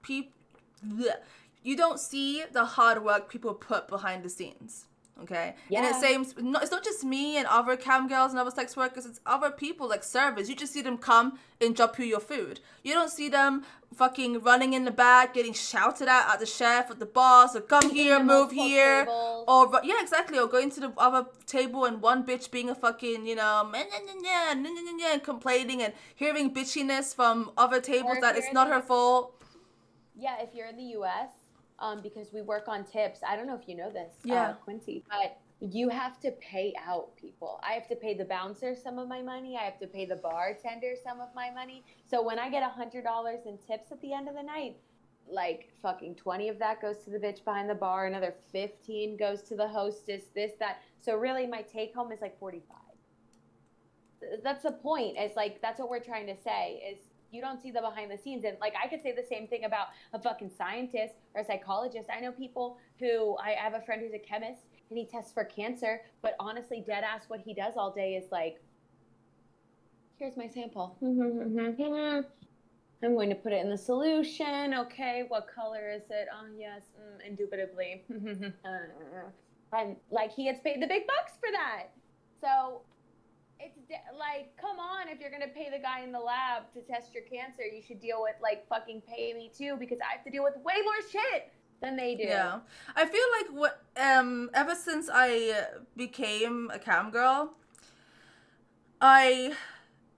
you don't see the hard work people put behind the scenes. Okay? Yeah. And it's not just me and other cam girls and other sex workers, it's other people like servers. You just see them come and drop you your food. You don't see them fucking running in the back, getting shouted at the chef, at the boss, or come here, move here. Tables. Or, yeah, exactly. Or going to the other table and one bitch being a fucking, you know, and complaining and hearing bitchiness from other tables that it's not her fault. Yeah, if you're in the U.S., because we work on tips, I don't know if you know this, Quincy, but you have to pay out people. I have to pay the bouncer some of my money. I have to pay the bartender some of my money. So when I get $100 in tips at the end of the night, like fucking 20 of that goes to the bitch behind the bar, another 15 goes to the hostess, this, that. So really my take home is like 45. That's the point. It's like, that's what we're trying to say is, you don't see the behind the scenes. And like, I could say the same thing about a fucking scientist or a psychologist. I know people who, I have a friend who's a chemist and he tests for cancer, but honestly, dead ass, what he does all day is like, here's my sample. I'm going to put it in the solution. Okay, what color is it? Oh, yes, indubitably. And like, he gets paid the big bucks for that. So it's like, come on, if you're going to pay the guy in the lab to test your cancer, you should deal with, like, fucking pay me too, because I have to deal with way more shit than they do. Yeah. I feel like ever since I became a cam girl, I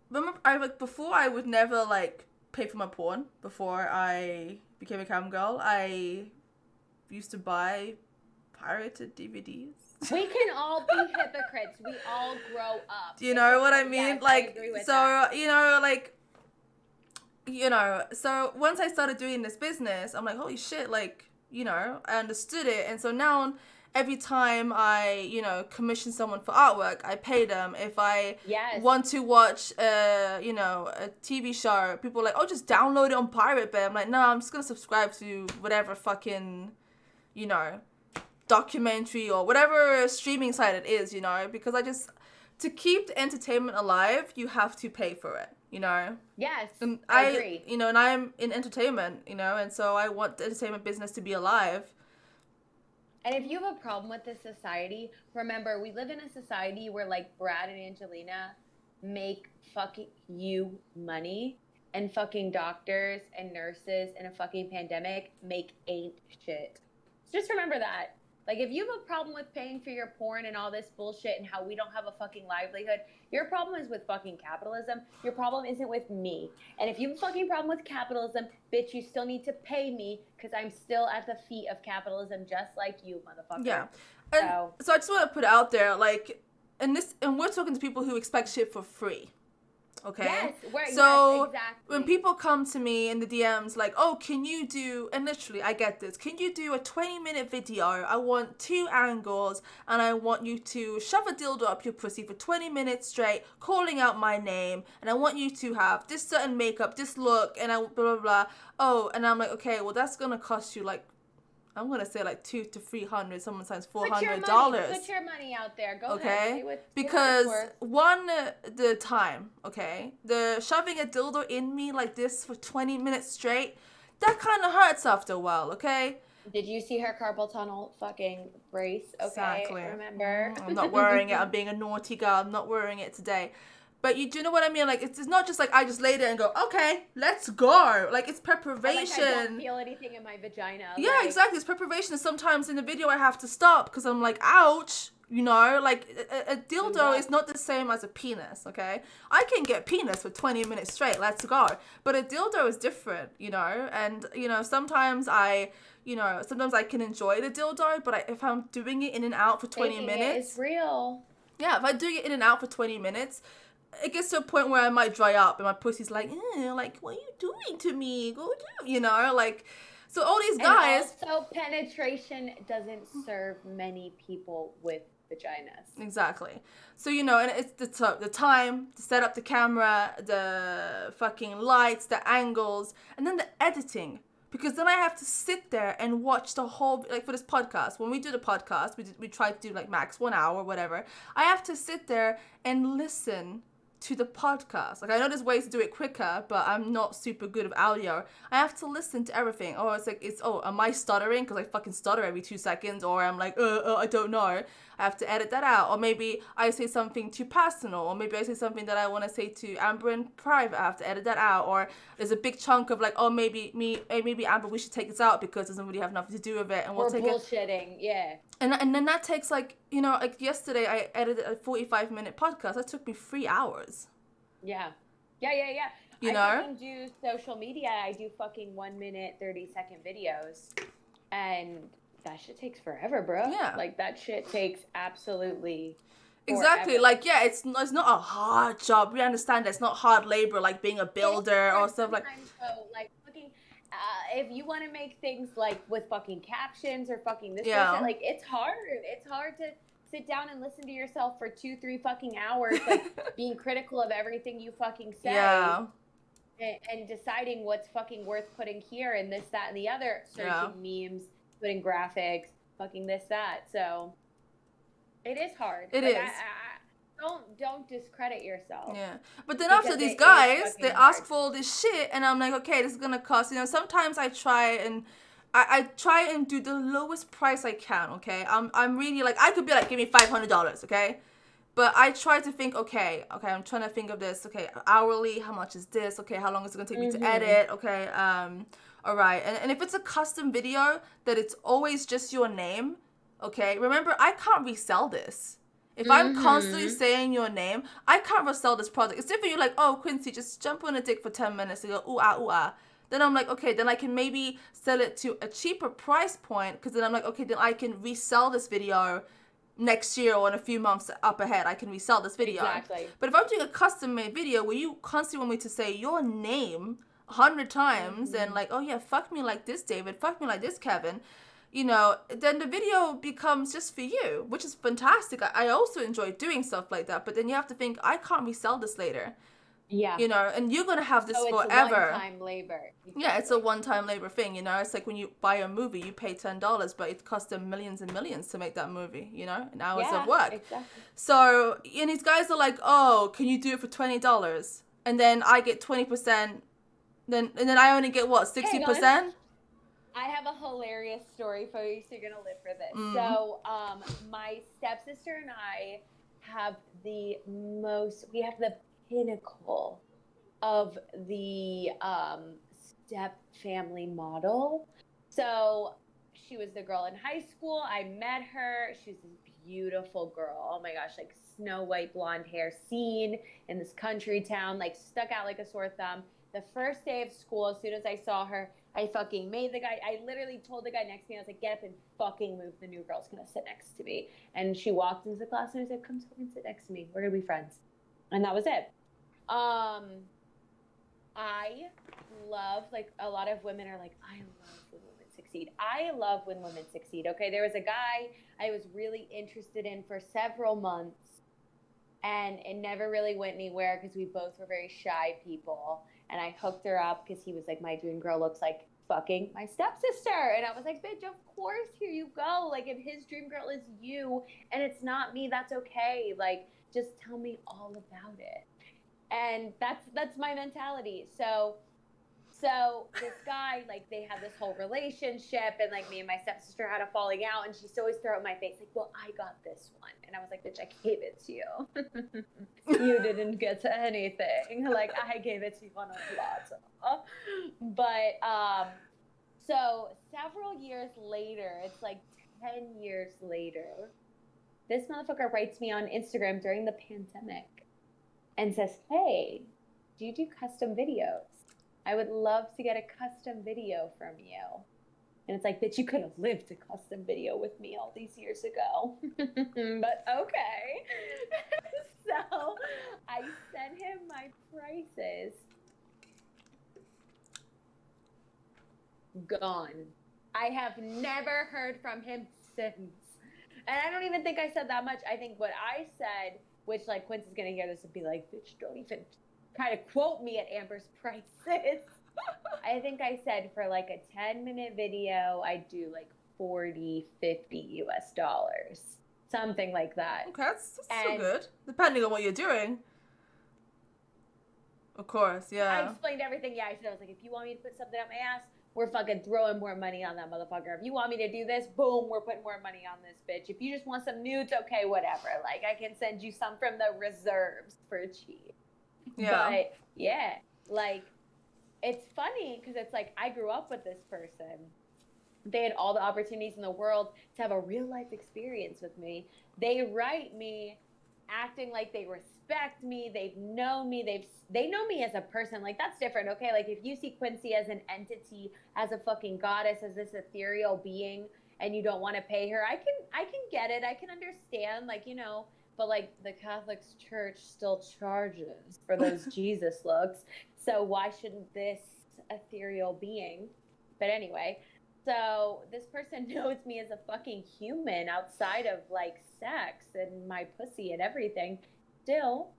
remember, before I would never, like, pay for my porn. Before I became a cam girl, I used to buy pirated DVDs. We can all be hypocrites. We all grow up. Do you know what I mean? Yes, like, I agree with so, that. So once I started doing this business, I'm like, holy shit, like, I understood it. And so now every time I, commission someone for artwork, I pay them. If I want to watch, a TV show, people are like, oh, just download it on Pirate Bay. I'm like, no, I'm just going to subscribe to whatever fucking, documentary or whatever streaming site it is, because to keep the entertainment alive, you have to pay for it, Yes, and I agree. And I'm in entertainment, and so I want the entertainment business to be alive. And if you have a problem with this society, remember, we live in a society where, like, Brad and Angelina make fucking you money, and fucking doctors and nurses in a fucking pandemic make ain't shit. So just remember that. Like, if you have a problem with paying for your porn and all this bullshit and how we don't have a fucking livelihood, your problem is with fucking capitalism. Your problem isn't with me. And if you have a fucking problem with capitalism, bitch, you still need to pay me because I'm still at the feet of capitalism just like you, motherfucker. Yeah. And so I just want to put it out there, like, and we're talking to people who expect shit for free. Okay. Yes, So yes, exactly. when people come to me in the DMs like, oh, can you do, and literally I get this, can you do a 20-minute video? I want 2 angles and I want you to shove a dildo up your pussy for 20 minutes straight, calling out my name, and I want you to have this certain makeup, this look, and I blah blah blah. Oh, and I'm like, okay, well that's gonna cost you like, I'm gonna say like $200 to $300, sometimes $400. Put your money out there. Go Okay, ahead. Say what because it's worth. one, the time, okay, the shoving a dildo in me like this for 20 minutes straight, that kind of hurts after a while. Okay. Did you see her carpal tunnel fucking brace? Okay, Exactly. remember? I'm not wearing it. I'm being a naughty girl. I'm not wearing it today. But you do know what I mean? Like, it's not just like I just lay there and go, okay, let's go. Like, it's preparation. Like I don't feel anything in my vagina. Yeah, like... exactly. It's preparation. Sometimes in the video I have to stop because I'm like, ouch. You know, like a dildo is not the same as a penis, okay? I can get penis for 20 minutes straight, let's go. But a dildo is different, you know? And, you know, sometimes I can enjoy the dildo, but if I'm doing it in and out for 20 minutes. It's real. Yeah, if I'm doing it in and out for 20 minutes, it gets to a point where I might dry up and my pussy's like, like, what are you doing to me? Go do, you know, like... So all these guys... And also, penetration doesn't serve many people with vaginas. Exactly. So, you know, and it's the time to set up the camera, the fucking lights, the angles, and then the editing. Because then I have to sit there and watch the whole, like for this podcast, when we do the podcast, we try to do like max 1 hour, whatever. I have to sit there and listen to the podcast. Like, I know there's ways to do it quicker, but I'm not super good at audio. I have to listen to everything. Oh, it's like, am I stuttering? Because I fucking stutter every 2 seconds. Or I'm like, I don't know. I have to edit that out. Or maybe I say something too personal. Or maybe I say something that I want to say to Amber in private. I have to edit that out. Or there's a big chunk of like, oh, maybe Amber, we should take this out because it doesn't really have nothing to do with it. And we'll take bullshitting, yeah. And then that takes like, you know, like yesterday I edited a 45-minute podcast. That took me 3 hours. Yeah. You know? I fucking do social media. I do fucking 1 minute, 30-second videos. And that shit takes forever, bro. Yeah. Like, that shit takes absolutely exactly. forever. Like, yeah, it's not a hard job. We understand that it's not hard labor like being a builder or stuff like... So, like, fucking... if you want to make things like with fucking captions or fucking this yeah. bullshit, like it's hard. It's hard to sit down and listen to yourself for 2-3 fucking hours, like being critical of everything you fucking say. Yeah. And deciding what's fucking worth putting here and this, that, and the other. Searching memes, putting graphics, fucking this, that. So it is hard. It is. Don't discredit yourself. Yeah. But then after these guys, they ask for all this shit, and I'm like, okay, this is gonna cost. You know, sometimes I try and do the lowest price I can. Okay. I'm really like, I could be like, give me $500. Okay. But I try to think, okay, I'm trying to think of this. Okay, hourly, how much is this? Okay, how long is it gonna take me to edit? Okay. All right. And if it's a custom video that it's always just your name. Okay. Remember, I can't resell this. If I'm constantly saying your name, I can't resell this product. It's different. You're like, oh, Quincy, just jump on a dick for 10 minutes and go, ooh, ah, ooh, ah. Then I'm like, okay, then I can maybe sell it to a cheaper price point because then I'm like, okay, then I can resell this video next year or in a few months up ahead. I can resell this video. Exactly. But if I'm doing a custom-made video where you constantly want me to say your name 100 times and like, oh, yeah, fuck me like this, David. Fuck me like this, Kevin. You know, then the video becomes just for you, which is fantastic. I also enjoy doing stuff like that, but then you have to think, I can't resell this later. Yeah. You know, and you're going to have this forever. It's one-time labor. Exactly. Yeah, it's a one-time labor thing, you know. It's like when you buy a movie, you pay $10, but it costs them millions and millions to make that movie, you know, and hours of work. Exactly. So, and these guys are like, oh, can you do it for $20? And then I get 20%, and then I only get, what, 60%? I have a hilarious story for you, so you're going to live for this. So, my stepsister and I have the pinnacle of the step family model. So, she was the girl in high school. I met her. She was this beautiful girl. Oh my gosh, like snow white blonde hair, seen in this country town, like stuck out like a sore thumb. The first day of school, as soon as I saw her, I fucking made the guy, I literally told the guy next to me, I was like, get up and fucking move. The new girl's going to sit next to me. And she walked into the class and I said, come and sit next to me. We're going to be friends. And that was it. Um, I love, like, a lot of women are like, I love when women succeed. I love when women succeed. Okay, there was a guy I was really interested in for several months, and it never really went anywhere because we both were very shy people. And I hooked her up because he was like, my dream girl looks like fucking my stepsister. And I was like, bitch, of course, here you go. Like, if his dream girl is you and it's not me, that's okay. Like, just tell me all about it. And that's my mentality. So this guy, like, they had this whole relationship, and like me and my stepsister had a falling out, and she used to always throw it in my face, like, well, I got this one. And I was like, bitch, I gave it to you. You didn't get to anything. Like, I gave it to you on a platter. But so several years later, it's like 10 years later, this motherfucker writes me on Instagram during the pandemic and says, hey, do you do custom videos? I would love to get a custom video from you. And it's like, bitch, you could have lived a custom video with me all these years ago. But okay. So I sent him my prices. Gone. I have never heard from him since. And I don't even think I said that much. I think what I said, which, like, Quincy's gonna hear this and be like, bitch, don't even try to quote me at Amber's prices. I think I said for like a 10-minute video, I do like 40, 50 US dollars. Something like that. Okay, that's still good. Depending on what you're doing. Of course, yeah. I explained everything. Yeah, I said, I was like, if you want me to put something up my ass, we're fucking throwing more money on that motherfucker. If you want me to do this, boom, we're putting more money on this bitch. If you just want some nudes, okay, whatever. Like, I can send you some from the reserves for cheap. Yeah. But yeah, like, it's funny because it's like, I grew up with this person. They had all the opportunities in the world to have a real life experience with me. They write me acting like they respect me. They've known me. They know me as a person. Like, that's different. Okay. Like, if you see Quincy as an entity, as a fucking goddess, as this ethereal being, and you don't want to pay her, I can get it. I can understand, like, you know, but like the Catholic Church still charges for those Jesus looks. So why shouldn't this ethereal being? But anyway, so this person knows me as a fucking human outside of like sex and my pussy and everything. Still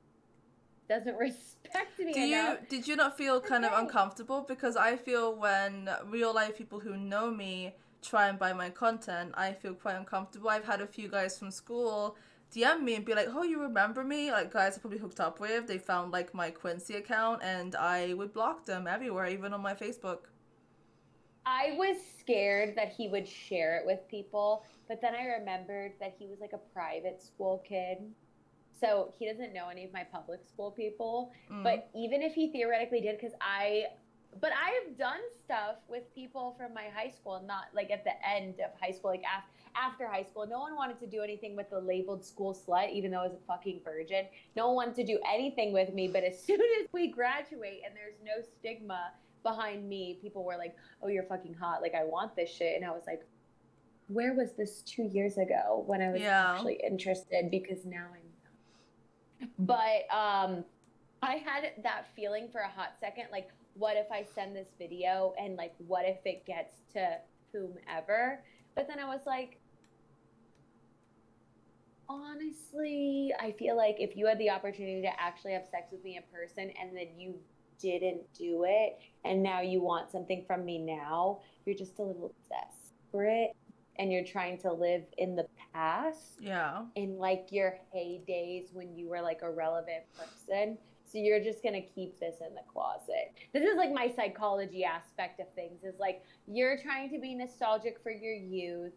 doesn't respect me enough. Did you not feel kind of uncomfortable? Because I feel when real life people who know me try and buy my content, I feel quite uncomfortable. I've had a few guys from school DM me and be like, oh, you remember me? Like, guys I probably hooked up with, they found like my Quincy account, and I would block them everywhere, even on my Facebook. I was scared that he would share it with people, but then I remembered that he was like a private school kid. So he doesn't know any of my public school people. But even if he theoretically did, but I've done stuff with people from my high school, not like at the end of high school, like after high school. No one wanted to do anything with the labeled school slut, even though I was a fucking virgin. No one wanted to do anything with me. But as soon as we graduate and there's no stigma behind me, people were like, oh, you're fucking hot. Like, I want this shit. And I was like, where was this 2 years ago when I was actually interested? Because now I'm not. But I had that feeling for a hot second, like, what if I send this video and like, what if it gets to whomever? But then I was like, honestly, I feel like if you had the opportunity to actually have sex with me in person and then you didn't do it and now you want something from me now, you're just a little desperate and you're trying to live in the past. Yeah. In like your heydays when you were like a relevant person. So you're just going to keep this in the closet. This is like my psychology aspect of things, is like, you're trying to be nostalgic for your youth.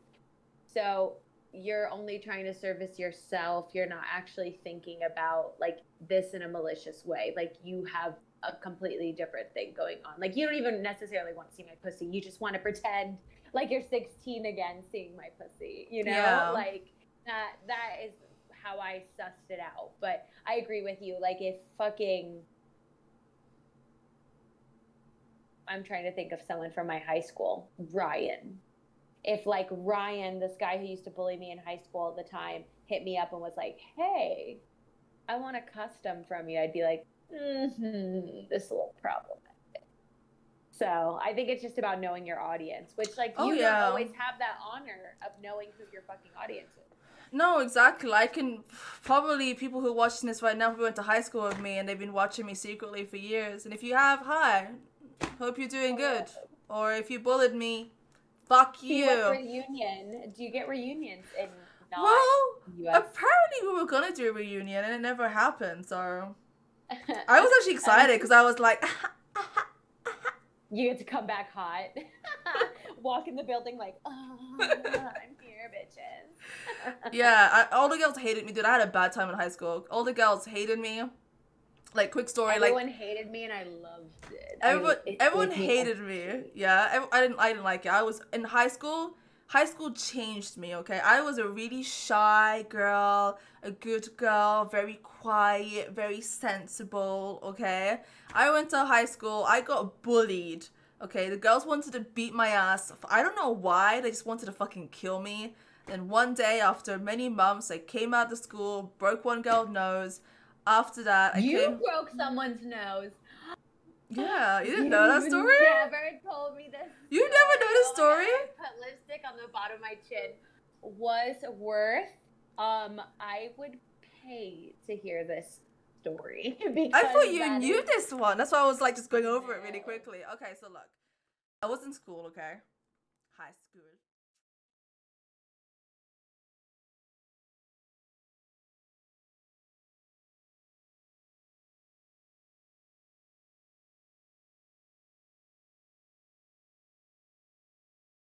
So you're only trying to service yourself. You're not actually thinking about like this in a malicious way. Like, you have a completely different thing going on. Like, you don't even necessarily want to see my pussy. You just want to pretend like you're 16 again seeing my pussy, you know? Yeah. Like, that is how I sussed it out. But I agree with you. Like, if fucking, I'm trying to think of someone from my high school, Ryan. If like Ryan, this guy who used to bully me in high school all the time, hit me up and was like, hey, I want a custom from you, I'd be like, This little problem. So I think it's just about knowing your audience, which like Oh you don't yeah. always have that honor of knowing who your fucking audience is. No, exactly. I can probably people who are watching this right now who went to high school with me and they've been watching me secretly for years. And if you have, hi, hope you're doing good. Or if you bullied me, fuck See, what's you. reunion? Do you get reunions in not Well, U.S.? apparently we were gonna do a reunion and it never happened. So I was actually excited because I was like, you get to come back hot, walk in the building like, oh, I'm here, bitches. yeah. All the girls hated me, dude. I had a bad time in high school. All the girls hated me. Like, quick story, Everyone like hated me and I loved it. everyone hated me. Yeah, I didn't like it. I was in high school. High school changed me. Okay, I was a really shy girl, a good girl, very quiet, very sensible. Okay, I went to high school. I got bullied. Okay, the girls wanted to beat my ass. I don't know why. They just wanted to fucking kill me. Then one day, after many months, I came out of school, broke one girl's nose. After that, You broke someone's nose. Yeah, you didn't know that story? You never told me this. You never know the story? I put lipstick on the bottom of my chin. Was worth. I would pay to hear this story. Because I thought you knew this one. That's why I was like just going over it really quickly. Okay, so look, I was in school. Okay, high school.